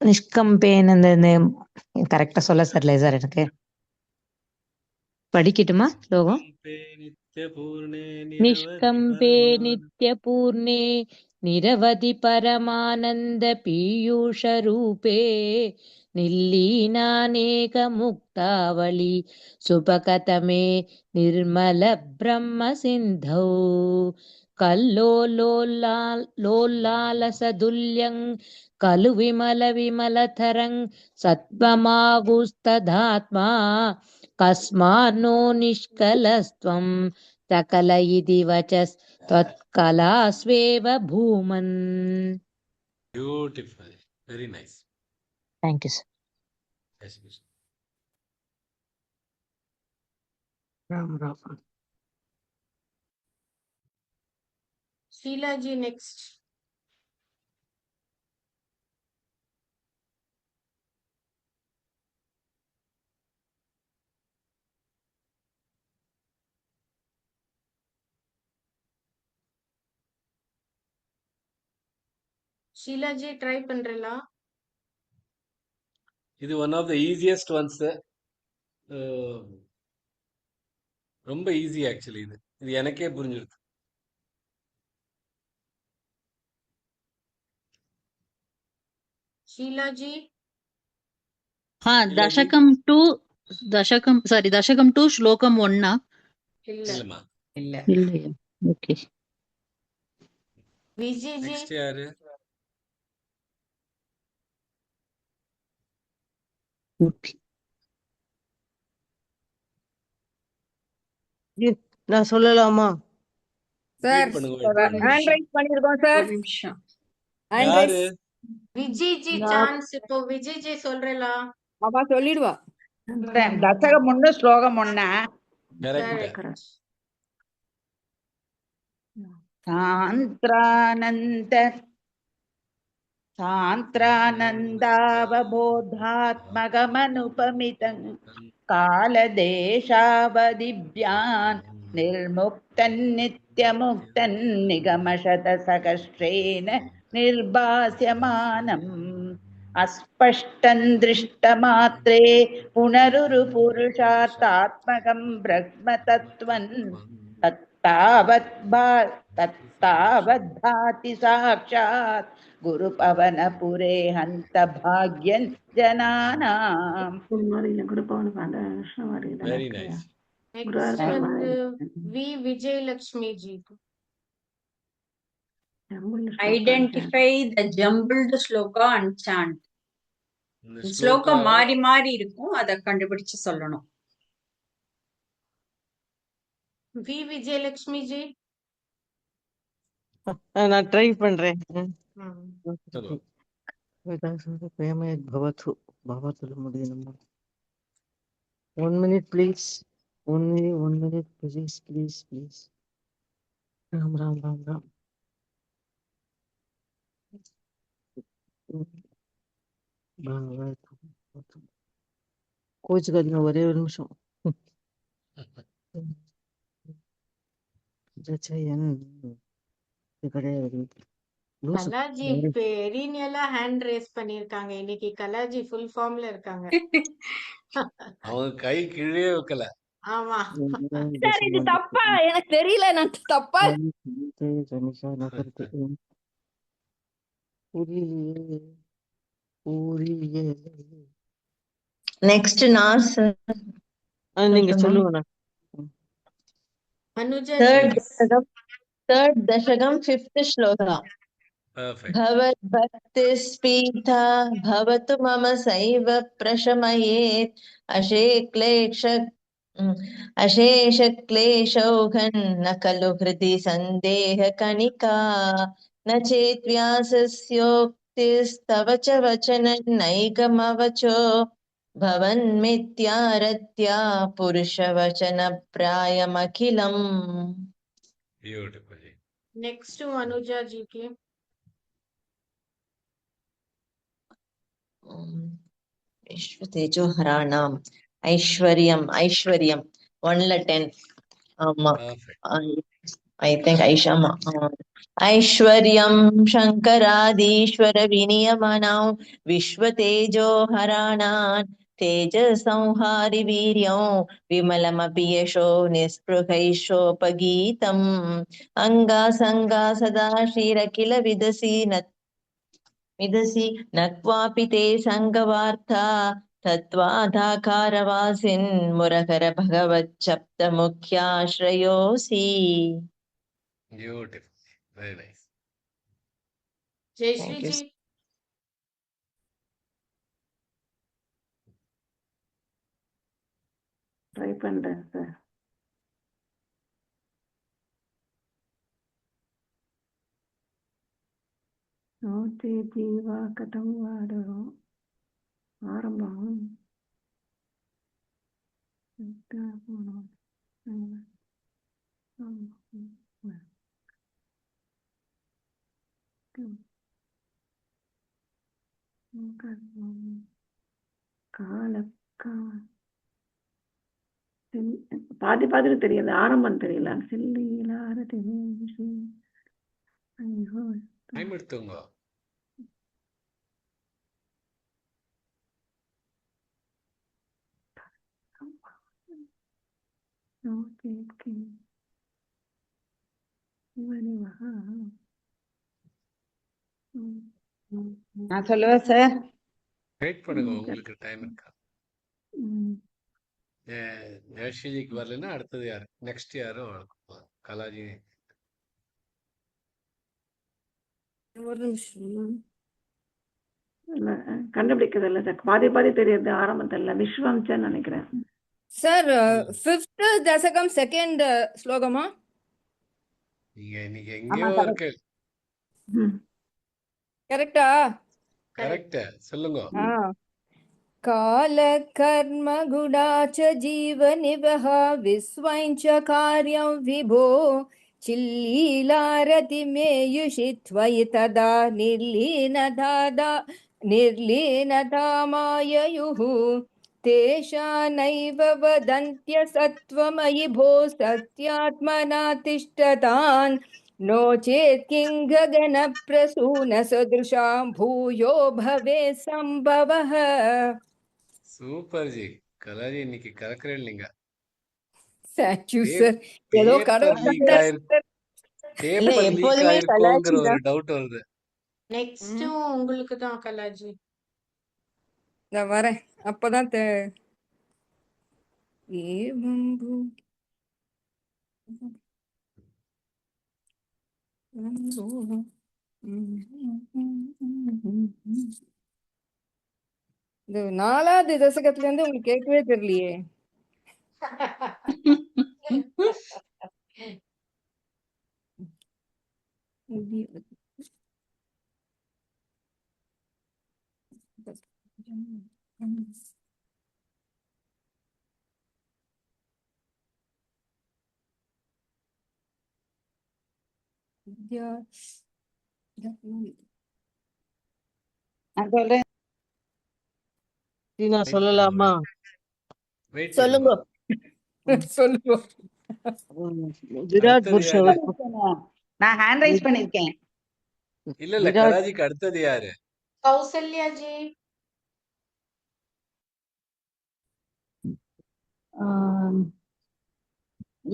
நிஷ்கம்பேன் அந்த கரெக்டா சொல்ல சரியில்லை சார் எனக்கு. படிக்கட்டுமா ஸ்லோகம்? நிஷ்கம்பே நித்யபூர்ணே நிரவதி பரமானந்த பீயூஷ ரூபே நில்லீனானேக முக்தாவளி சுபகதமே நிர்மல பிரம்ம சிந்தௌ கல்லோலோல்லாலசதுல்யங் கலு விமல விமலதரங் சத்வமாகுஸ்ததாத்மா கஸ்மான்னோ நிஷ்கலஸ்த்வம் சகல இதி வச்சஸ் त्वत्कलास्वेव भूमन्. Beautiful. Very nice. Thank you, sir. Yes, yes. Ram Ram. Sheila ji next. Sheela ji try பண்றீங்களா? இது one of the easiest ones. ரொம்ப ஈஸி ஆக்சுவலி. இது எனக்கே புரிஞ்சிருக்கு. ஷீலா ஜி దశకం టు శ్లోకం 1 இல்லம்மா. இல்லையா? ஓகே. விஜய் ஜி நெக்ஸ்ட் யாரு? நான் சொல்லலாமா? சார் வெயிட் பண்ணுங்க. ஹேண்ட் ரைஸ் பண்ணிருக்கோம் சார். ஒரு நிமிஷம். ஹேண்ட் யாரு? Rice Vijay G chance. இப்போ விஜய் ஜி சொல்றேளா? அவ சொல்லிடுவா. தசகம் 1 ஸ்லோகம் 1. கரெக்ட். சாந்திரானந்தாவபோதாத்மகமனுபமிதம் காலதேசாவதிவ்யான் நிர்முக்தன் நித்யமுக்தன் நிகமசதசகஸ்ரேன நிர்பாஸ்யமானம் அஸ்பஷ்டம் திருஷ்டமாத்ரே புனருரு புருஷார்த்தாத்மகம் பிரம்ம தத்வன் தத்தாவத் பாதி சாக்ஷாத் குரு பவனபுரே ஹந்த பாக்யன் ஜனானாம். Very nice. நெக்ஸ்ட் வந்து வி Vijayalakshmi ji. Identify the jumbled sloka and chant. இந்த ஸ்லோகம் மாறி மாறி இருக்கும், அதை கண்டுபிடிச்சு சொல்லணும். வி விஜயலட்சுமி ஜி நான் ட்ரை பண்றேன். சொல்லுங்க. भवतु भवतु मुदीनम्. 1 minute please. 1 minute please. Ram. கோச்சுக்காதீங்க, ஒரே ஒரு நிமிஷம். கிடையாது. கலாஜி பெரியனெல்லா ஹேண்ட் ரேஸ் பண்ணிருக்காங்க. இன்னைக்கு கலாஜி ஃபுல் ஃபார்ம்ல இருக்காங்க. அவங்க கை கீழே வைக்கல. ஆமா சார் இது தப்பா? எனக்கு தெரியல, நான் தப்பா. நெக்ஸ்ட் நாஸ் நீங்க சொல்லுங்க. Anuja third दशकम 5th shloka. Perfect. भवद्भक्तिस्पीता भवतु मम सैव प्रशमयेत् अशेषक्लेशौघन् न खलु हृदि सन्देहकणिका न चेत् व्यासस्योक्तिस्तव च वचनन्नैकमवचो भवन्मिथ्यारत्या पुरुषवचनप्रायमखिलम्. Beautiful. नेक्स्ट अनुजा जी की विश्वतेजो हराणाम ऐश्वर्यम 1 10. ஆமா. I think Aishama. Aishwaryam Shankaradishwara Viniyamanam Vishwatejo Haranan Tejasamhari Viryam Vimalamapi Yasho Nispruhaisho Pagitam Anga Sanga Sada Shirakila Vidasi Nakwapi Te Sangavartha Tattvadhakaravasin Murakara Bhagavat Chapta Mukhya Shrayosi. Beautiful. Very nice. Jayashree Thank you. ji. Try பண்றேன் sir. நோத்தி Jeeva கதம் வாடரும் ஆரம்பம் பாதி பாதிரி தெரியல, ஆரம்பம் தெரியல. Time எடுத்துங்க. நான் சொல்லுவேன் சார். வெயிட் பண்ணுங்க, உங்களுக்கு டைம் இருக்கா? ஜெயஸ்ரீஜிக்கு வரலன்னா அடுத்தது யாரு? நெக்ஸ்ட் யாரும் கலாஜி. ஒரு நிமிஷம் கண்டுபிடிக்கிறது சார், பாதி பாதி தெரியுது, ஆரம்பம் தெரியல. விஸ்வம்சன் நினைக்கிறேன் சார். 5th தசகம் 2nd ஸ்லோகமா? நீங்க இன்னைக்கு எங்கேயோ இருக்கு. கரெக்டா? கரெக்ட், சொல்லுங்க. கால கர்ம குணாச்ச ஜீவனிவஹ விஸ்வைஞ்ச காரியம் விபோ சில்லீலாரதி மேயுஷி த்வயி ததா निर्लीनतामाययुः तेषानैव वदन्त्य सत्त्वमयि भो सत्यात्मना तिष्ठतान् नो चेत् किं गगनप्रसूनसदृशां भूयो भवेत् सम्भवः. சூப்பர் ஜி, கலாஜி இன்னைக்கு கலக்கிறேன் இல்லைங்க. Thank you sir. ஏதோ கடவுள் பேப்பர் லீக் ஆயிருக்கோங்கிற ஒரு டவுட் வருது. நெக்ஸ்ட் உங்களுக்கு தான் கலாஜி. நான் வரேன் அப்பதான் இந்த 4வது தசகத்துல இருந்து உங்களுக்கு கேட்கவே தெரியலையே. நான் சொல்லலாமா? சொல்லுங்க சொல்லுங்க. விராட் புருஷ நான் ஹேண்ட் ரைஸ் பண்ணிருக்கேன். இல்ல கலாஜிக்கு அடுத்தது யாரு? கௌசல்யா ஜி.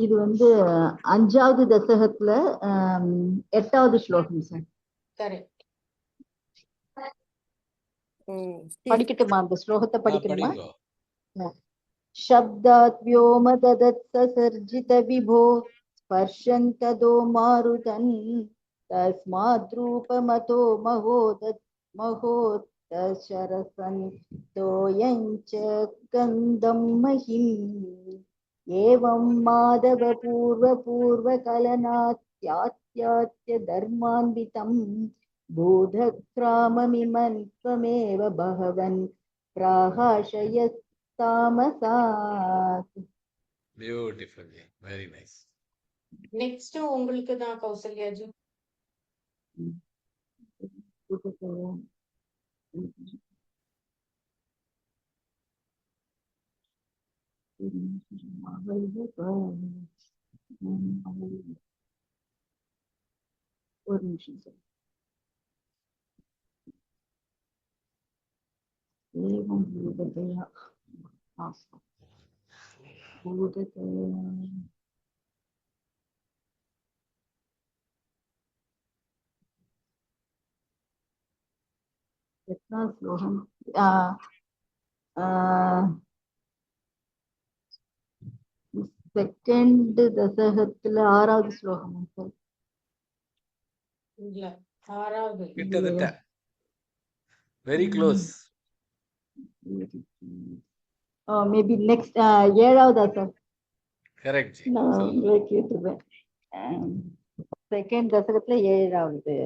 இது 5வது தசகத்துல 8வது ஸ்லோகம் சார். கரெக்ட். படிக்கட்டுமா? அந்த ஸ்லோகத்தை படிக்கணுமா? शब्दात् व्योम तदत्सर्जित विभो स्पर्शन्तदो मारुतन् तस्माद्रूपमतो महोत्तशरसन् तोयञ्च गन्धं महिम् एवं माधव पूर्वकलनात्यात्यात्य धर्मान्वितं बोधक्राममिमं त्वमेव भगवन् प्राहाशयत् தாமசாத். Beautiful, very nice. நெக்ஸ்ட் உங்களுக்கு தான் கௌசல்யா ஜி. ஒரு நிமிஷம் சார். ஏவம் பூததயா பூததயா எத்தனா ஸ்லோகம்? செகண்ட் தசகத்துல 6வது ஸ்லோகம் சார். இல்ல 6வது. கிட்டத்தட்ட வெரி க்ளோஸ். மேபி நெக்ஸ்ட் 7வதா சார்? கரெக்ட். நான் உங்களை கேட்டுவேன். செகண்ட் தசகத்துல 7வது.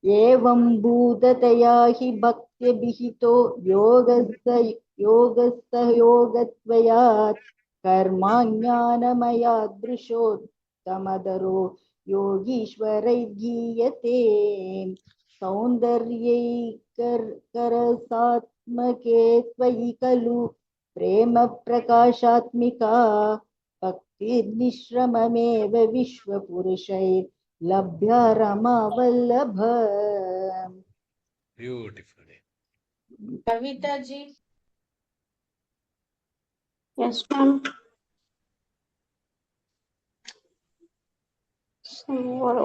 ஏவம் பூததயா ஹி பக்த்யபிஹிதோ யோகஸ்த யோகத்வயாத் கர்மா ஞானமயாத்ருஷோ தமதரோ யோகீஸ்வரை கீயதே சௌந்தர்யைகரசாத்மகே த்வயி கலு பிரேம பிரகாசாத்மிகா பக்திர்நிஸ்ரமமேவ விஸ்வபுருஷை லப்யா ரமா வல்லப. Beautiful. Kavitha ji. Yes, ma'am.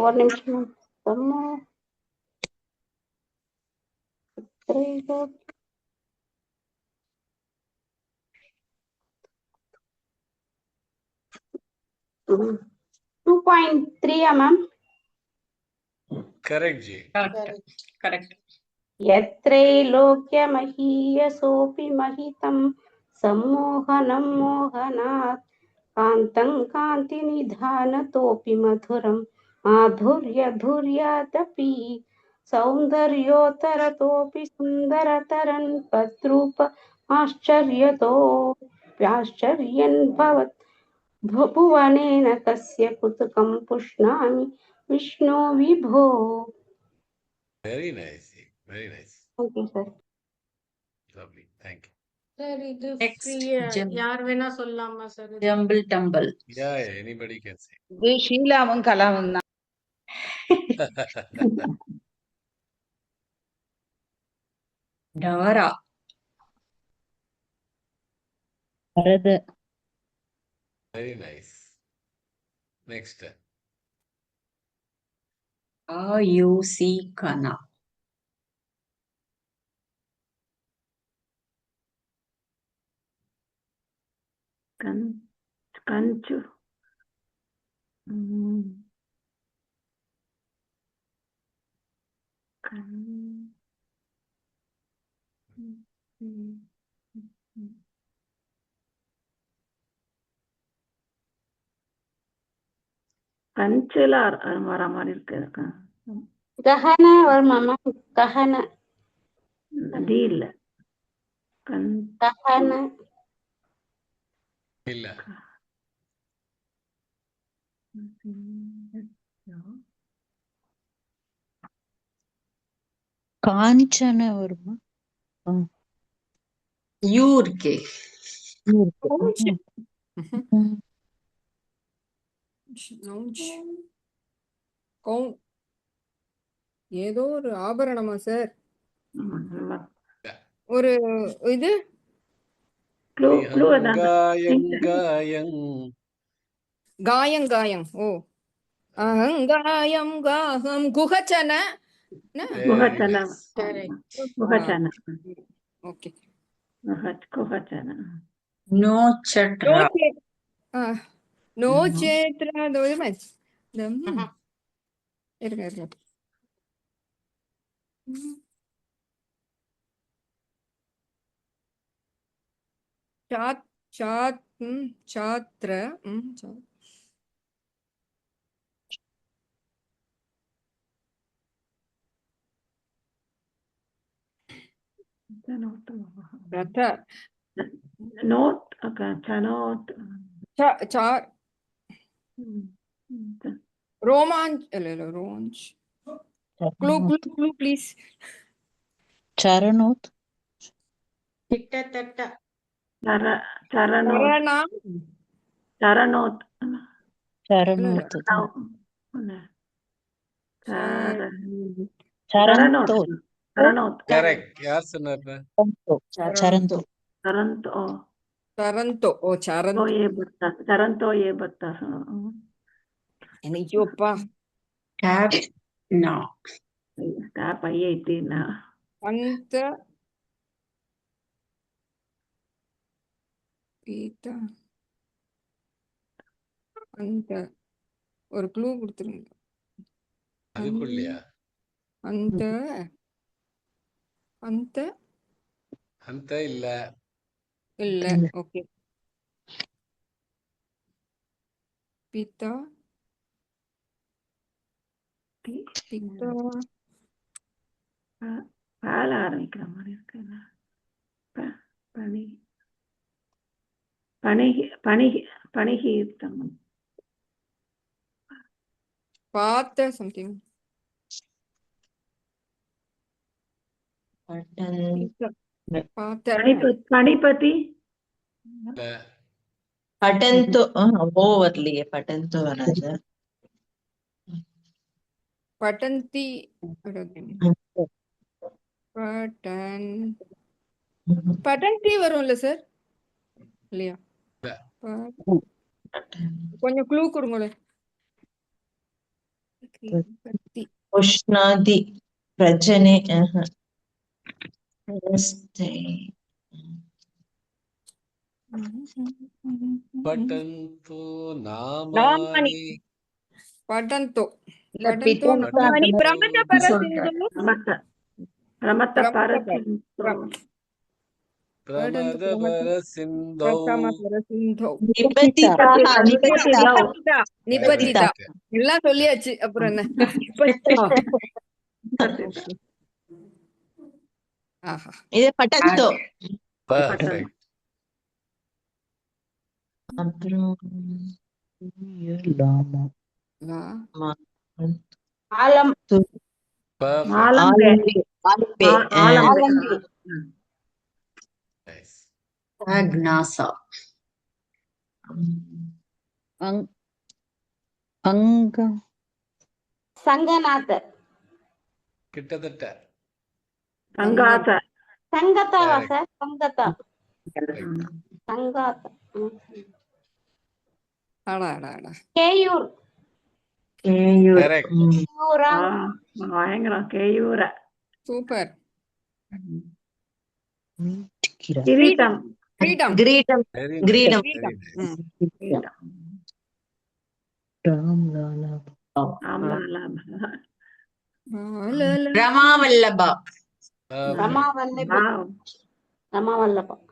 ஒரு நிமிஷம். 2.3 ma'am. Correct ji. Correct. यत्रैलोक्यमहीयसोऽपि महितं सम्मोहनं मोहनात् कान्तं कान्तिनिधानतोऽपि मधुरं माधुर्यधुर्यादपि सौन्दर्योत्तरतोऽपि सुन्दरतरन् पद्रूप आश्चर्यतोऽप्याश्चर्यन् भवत् भुवनेन कस्य कुतुकं पुष्णामि विष्णो विभो. Very nice. Very nice. Thank you, sir. Lovely. Thank you. Sir இது Next, ஃப்ரீயா யார் வேணா சொல்லலாமா sir? Jumble tumble. Yeah, anybody can say. இது ஷீலாவும் கலாவும் தான். Dara. வரது. Very nice. Next. Ayusi Kana. కంచు கஞ்சுல வர மாதிரி இருக்கு. கஹன வருமாமா? கஹன டி இல்ல. கஹன இல்ல. காஞ்சன வருமா? Yurke. ஏதோ ஒரு ஆபரணமா சார்? ஒரு இது காயம் காயம். ஓ அஹங்காயம் காகம் குஹச்சன. ஓகே. No chatra. நோ சேத்ரா. இருங்க. சாத்ர நோட் ரோமாஞ்ச் இல்ல ரோஞ்ச். Clue please. சரணோத். கிட்டத்தட்ட சரணோத். சரந்தோ சரணோத் கரெக்ட். யார் சொன்னாரு? சரந்தோ சரந்தோ சரந்தோ ஓ சரந்தோ ஏ பத்தா சரந்தோ ஏ பத்தா ஐயோப்பா Tap. No. பையனா அந்த பீட்டா அந்த ஒரு க்ளூ கொடுத்துருங்க. அதுக்குள்ளயா? அந்த அந்த அந்த இல்ல. இல்ல ஓகே பீட்டா பீட்டா வேலை ஆரம்பிக்கிற மாதிரி இருக்கு. பனி பனிகி பனிகி பனிகீர்த்தம் பார்த்த சம்திங் பார்த்த பனிபதி பட்டன்தோ ஓ வரலையே பட்டன்தோ வராது. பட்டந்தி பட்டன் பட்டன்தி வரும்ல சார் இல்லையா? கொஞ்சம் க்ளூ கொடுங்களேன். உஷ்ணாதி பிரஜனே பட்டந்தோ நாமானி பட்டந்தோ பிரமத பரசிந்து பிரமத பரசிந்தோ நிபதிதா எல்லாம் சொல்லியாச்சு. அப்புறம் என்ன? ஆஹா இது பட்டன்தோ. பர்ஃபெக்ட். அப்புறம் ஆலம் Agnasa. அங்க சங்கநாதர் கிட்டத்தட்ட சங்காத சங்கத்தாவா சார்? சங்கத்தா சங்காத்த கேயூர் கரெக்ட். கேயூரா கேயூர சூப்பர். கிரீடம் கிரீடம் கிரீடம் வெரி கிரீடம் Ramavallabha. ரமாவல்லபா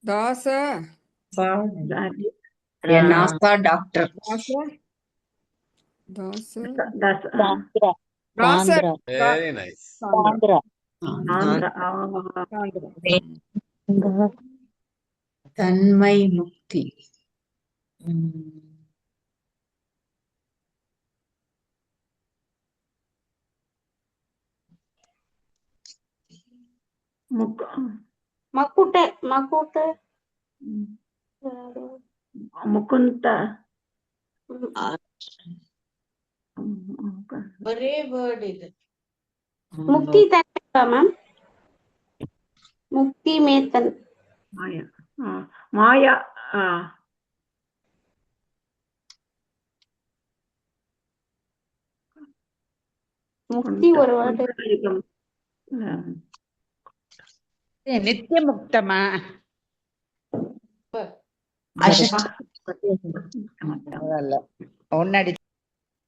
தாச NASA doctor. தாச வெரி நைஸ். Tanmay Mukti. மக்குட்டை மக்குட்டை முகுந்த ஒரே வேர்ட் இது. முக்தி தன்மையா மேம்? முக்தி மேத்தன் மாயா மாயா முக்தி ஒரு வேர்டு. நித்திய முக்தமா? ஒன்னடி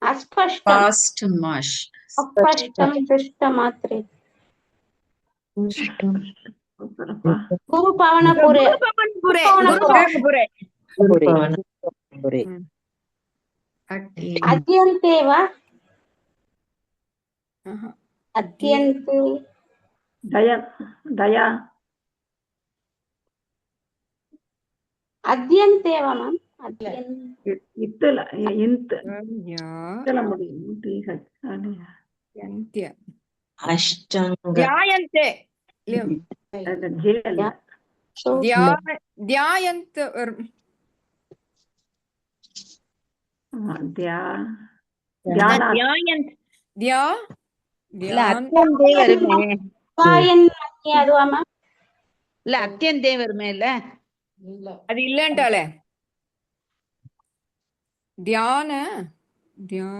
அஸ்பஷ்டம் Past mush. அஸ்பஷ்டம் திருஷ்ட மாத்திரை குரு பவனபுரே அத்யந்தேவா அத்யந்தே தயா தயா அத்யந்தேவா மேம்? இத்துல இத்துல முடியும். அஷ்டங்க தியாயந்தே தியாயந்த தியானா தியாயந்த் தியா இல்ல தியான் அத்தியந்தே வருமே. தியாயன் அதுவாமா? இல்ல அத்தியந்தே வருமே இல்ல. அது இல்லன்ட்டாலே. தியான தியா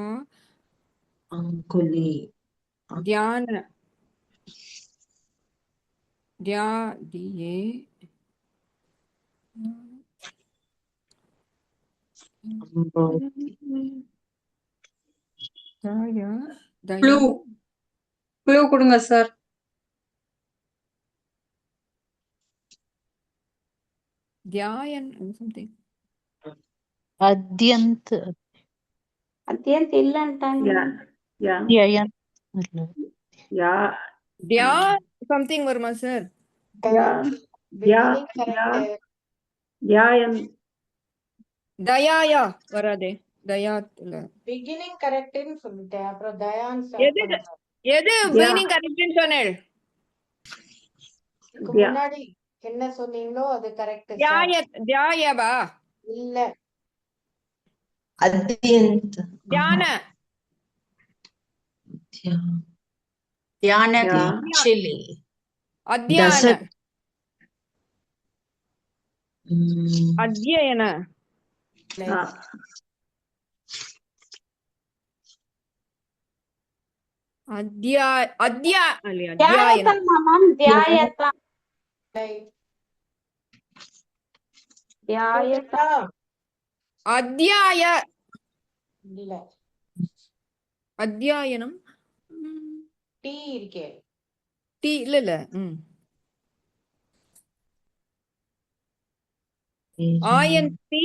அங்குலி தியான தியா தியே தயா க்ளூ தயா க்ளூ கொடுங்க சார். தியாயன் சம்திங். அத்யந்த் அத்தியந்த் இல்லன்ட்டாங்க. யா தியயந்த் யா தியா சம்திங் வருமா சார்? யா யா யா தியாயன் தயாயா வராதே. தயாத்துல பிகினிங் கரெக்ட்னு சொல்லிட்டேன், அப்புறம் தயான் எது எது மீனிங் கரெக்ட்னு சொன்னேன்? இதுக்கு முன்னாடி என்ன சொன்னீங்களோ அது கரெக்ட். தியாயவா இல்ல அத்யந்த் தியான தியான சிலி அத்தியான அத்தியன அத்தியா அத்தியா இல்லையா அத்தியாயன தியாயத்தான் மாமாம். தியாயத்தான் தியாயத்தான் அத்தியாய இல்ல அத்தியாயனம் டி இருக்கே. டி இல்ல ஆயந்தி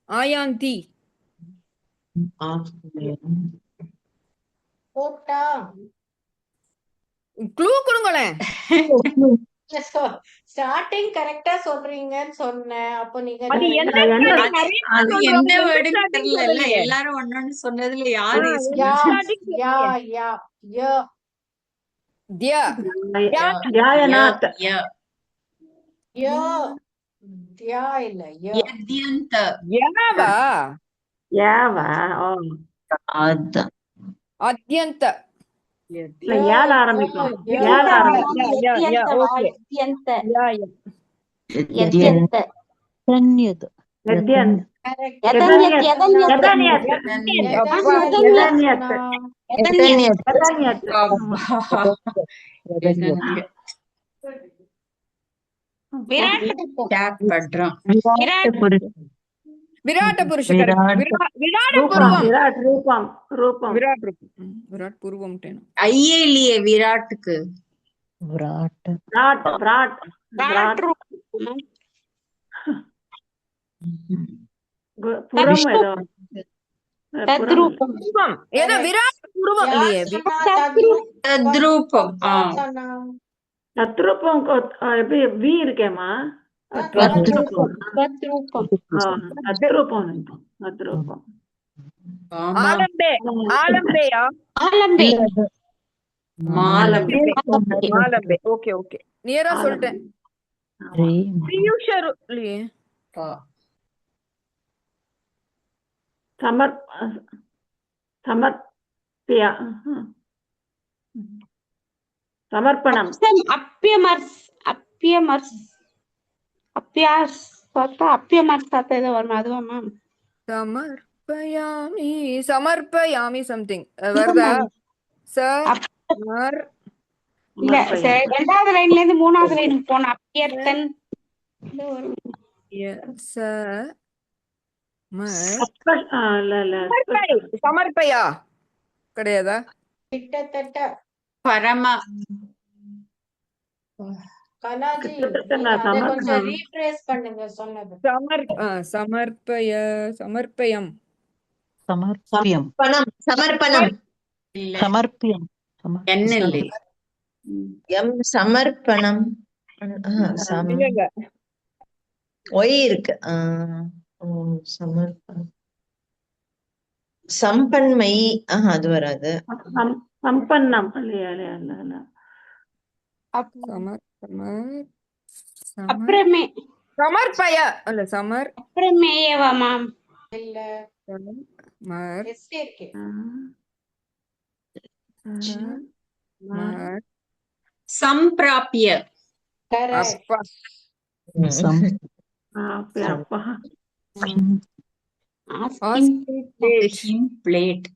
ஆயாந்தி போட்டா க்ளூ கொடுங்களேன். ஸ்டார்டிங் கரெக்டா சொல்றீங்கன்னு சொன்னேன். அப்போ நீங்க அது எந்த அது எந்த வேர்டுன்னு தெரியல. எல்லாரும் ஒன்னொன்னு சொன்னதுல யாரு தியாயநாத் யாவா யாவா அத்யந்த யால ஆரம்பிக்கும். யால ஆரம்பிக்கும். விராட் புருஷ விராட் ரூபம் ரூபம் விராட் பூர்வம் ஐயே இல்லையே விராட்டுக்கு. விராட் விராட் தத்ரூபம். தத்ரூபம் வி இருக்கேமா. தத்ரூபம் ஆலம்பே ஆலம்பேயா ஆலம்பே ஆலம்பே. ஓகே ஓகே நேரா சொல்லிட்டேன். பியூஷர் இல்லையே. சமர்ப்பியா சமர்ப்பணம். அப்பியமர்ஸ் அப்பியமர்ஸ் அப்பியாஸ் அப்பியமர்ஸ் ஏதோ வரும் அதுவா மேம்? சமர்ப்பயாமி சமர்ப்பயாமி சம்திங் வருதா சார்? இல்ல ரெண்டாவது லைன்ல இருந்து மூணாவது லைனுக்கு போன அப்பியர்த்தன் சமர்ப்பயா கிடையாதா? கிட்டத்தட்ட பரம கலாஜி கொஞ்சம் ரீப்ரேஸ் பண்ணுங்க சொன்னது. சமர்ப்பய சமர்ப்பயம் சமர்ப்பணம் சமர்ப்பணம் சமர்ப்பியம் என்ன இல்லை சமர்ப்பணம் ஒய் இருக்கு. சமர்ப்பணம் சம்பன்மை அது வராது. சம்பன்னம் அப்புறமே சமர்ப்பய அல்ல சமர் அப்புறமேயவா மேம்? இல்ல மர் எஸ் இருக்கு. மர் சம்பிராபிய. கரெக்ட். அப்பா அப்பா Asking of the hymn plate.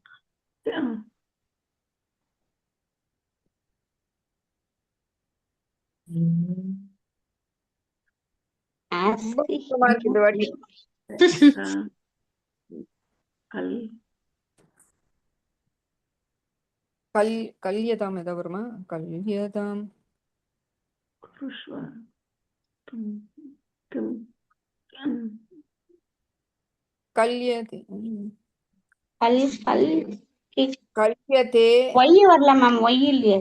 Ask ரொம்ப the கஷ்டமா இருக்கு இந்த வாட்டி. கல்யதாம் ஏதாவது வருமா? கல்யதாம் கல்யதே கல்யதே ஒய் வரல மேம், ஒய் இல்லையே.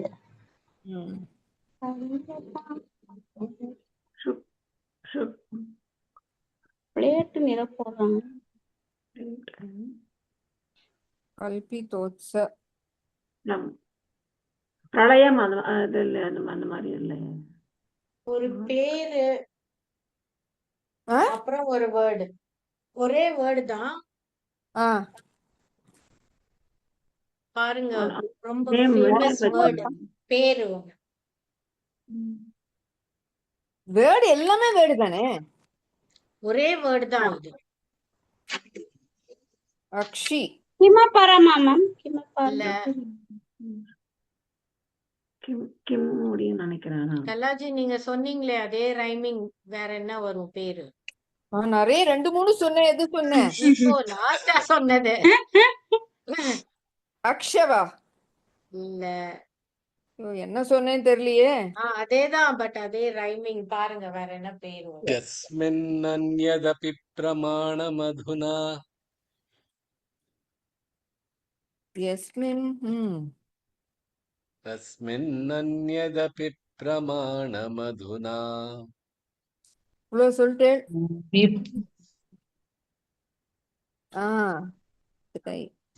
பிளேட் நிற போடுறாங்க. கல்பிதோத்ஸ பிரளயம் அது இல்லை, அந்த மாதிரி இல்லை. ஒரு பேரு அப்புறம் ஒரு வேர்டு, ஒரே வேர்டு தான் பாருங்க. ரொம்ப ஃபேமஸ் வேர்டு, பேரு. வேர்டு எல்லாமே வேர்டு தானே, ஒரே வேர்டு தான் இது. அக்ஷி கிமபரமா மேம்? இல்ல, கிம் முடியும் நினைக்கிறேன். கலாஜி நீங்க சொன்னீங்களே அதே ரைமிங், வேற என்ன வரும் பேரு? நிறைய 2-3 சொன்னேன். எது சொன்னேன்? இப்போ லாஸ்டா சொன்னது அக்ஷவா இல்ல, என்ன சொன்னேன்னு தெரியலையே. அதேதான், பட் அதே ரைமிங். பாருங்க வேற என்ன பேரு வரும். யஸ்மின் அன்யதபி பிரமாணமதுனா. யஸ்மின் தஸ்மின் அன்யதபி பிரமாணமதுனா. இவ்வளவு சொல்லிட்டேன்.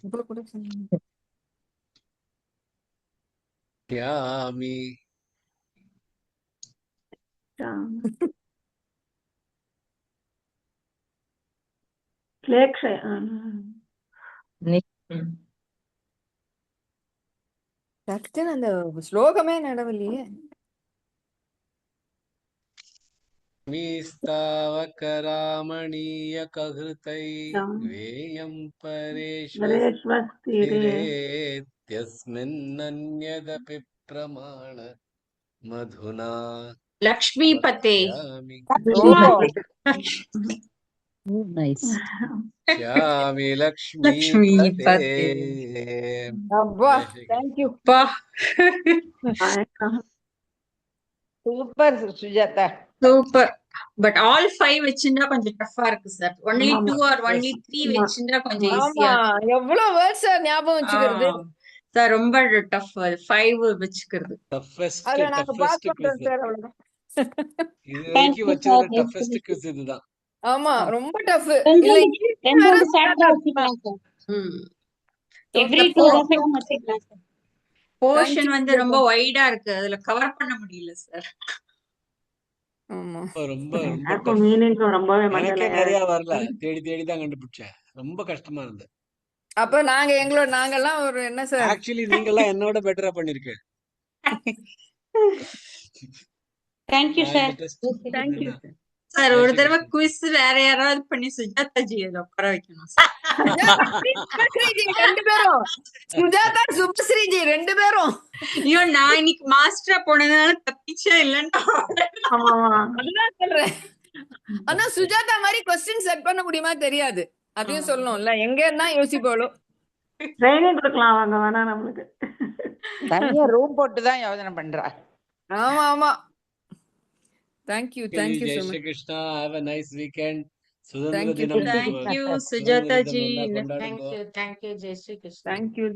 இவ்வளவு கூட சொன்னேன். யாமி டக்குன்னு அந்த ஸ்லோகமே நடவில்லையே. மீஸ்தாவகராமணீய கஹ்ருதை வேயம் பரேஷ்வஸ்திரேத்யஸ்மின் அன்யதபி பிரமாண மதுனா. லக்ஷ்மிபதே. யாமி லக்ஷ்மிபதே. அப்பா தேங்க் யூ பா. Super Sujatha, super. But all 5 வச்சிருந்தா கொஞ்சம் டஃபா இருக்கு சார். ஒன்லி 2 ஆர் ஒன்லி 3 வச்சிருந்தா கொஞ்சம் ஈஸியா. எவ்வளவு வேர்ட்ஸ் ஞாபகம் வச்சுக்கிறது சார், ரொம்ப டஃப். 5 வச்சுக்கிறது அத நாங்க பாஸ் பண்றோம் சார். அவ்வளவுதான். இதுவரைக்கும் வச்சதுல டஃபஸ்ட் குவிஸ் இதுதான். ஆமா, ரொம்ப டஃப். இல்ல எவ்ரி 2 தடவை வச்சுக்கலாம் சார். போர்ஷன் வந்து ரொம்ப வைடா இருக்கு, அதுல கவர் பண்ண முடியல சார். ஆமா, ரொம்ப ரொம்பவே நிறைய வரல, தேடி தேடி தான் கண்டுபிடிச்சேன். ரொம்ப கஷ்டமா இருந்தது. அப்ப நாங்கெல்லாம் ஒரு என்ன சார், ஆக்சுவலி நீங்க எல்லாம் என்னோட பெட்டரா பண்ணிருக்கீங்க. Thank you sir. Thank you sir. ஒரு தடவை குவிஸ் வேற யாராவது பண்ணி சுஜாதா ஜி உட்கார வைக்கணும் சார். ரெண்டு பேரும், சுஜாதா சுபஸ்ரீ ஜி 2 பேரும். ஐயோ, நான் இன்னைக்கு மாஸ்டரா போனதுனால தப்பிச்சே இல்லைன்னா சொல்றேன். ஆனா சுஜாதா மாதிரி கொஸ்டின் செட் பண்ண முடியுமா தெரியாது, அதையும் சொல்லணும்ல. எங்க இருந்தா யோசிப்போளோ. ட்ரைனிங் கொடுக்கலாம் அவங்க, வேணா நம்மளுக்கு தனியா ரூம் போட்டு தான் யோசனை பண்றா. ஆமா ஆமா. Thank you so much. Jai Shri Krishna. Have a nice weekend. Thank you, Thank you, Sujata ji. Thank you, Jai Shri Krishna. Thank you.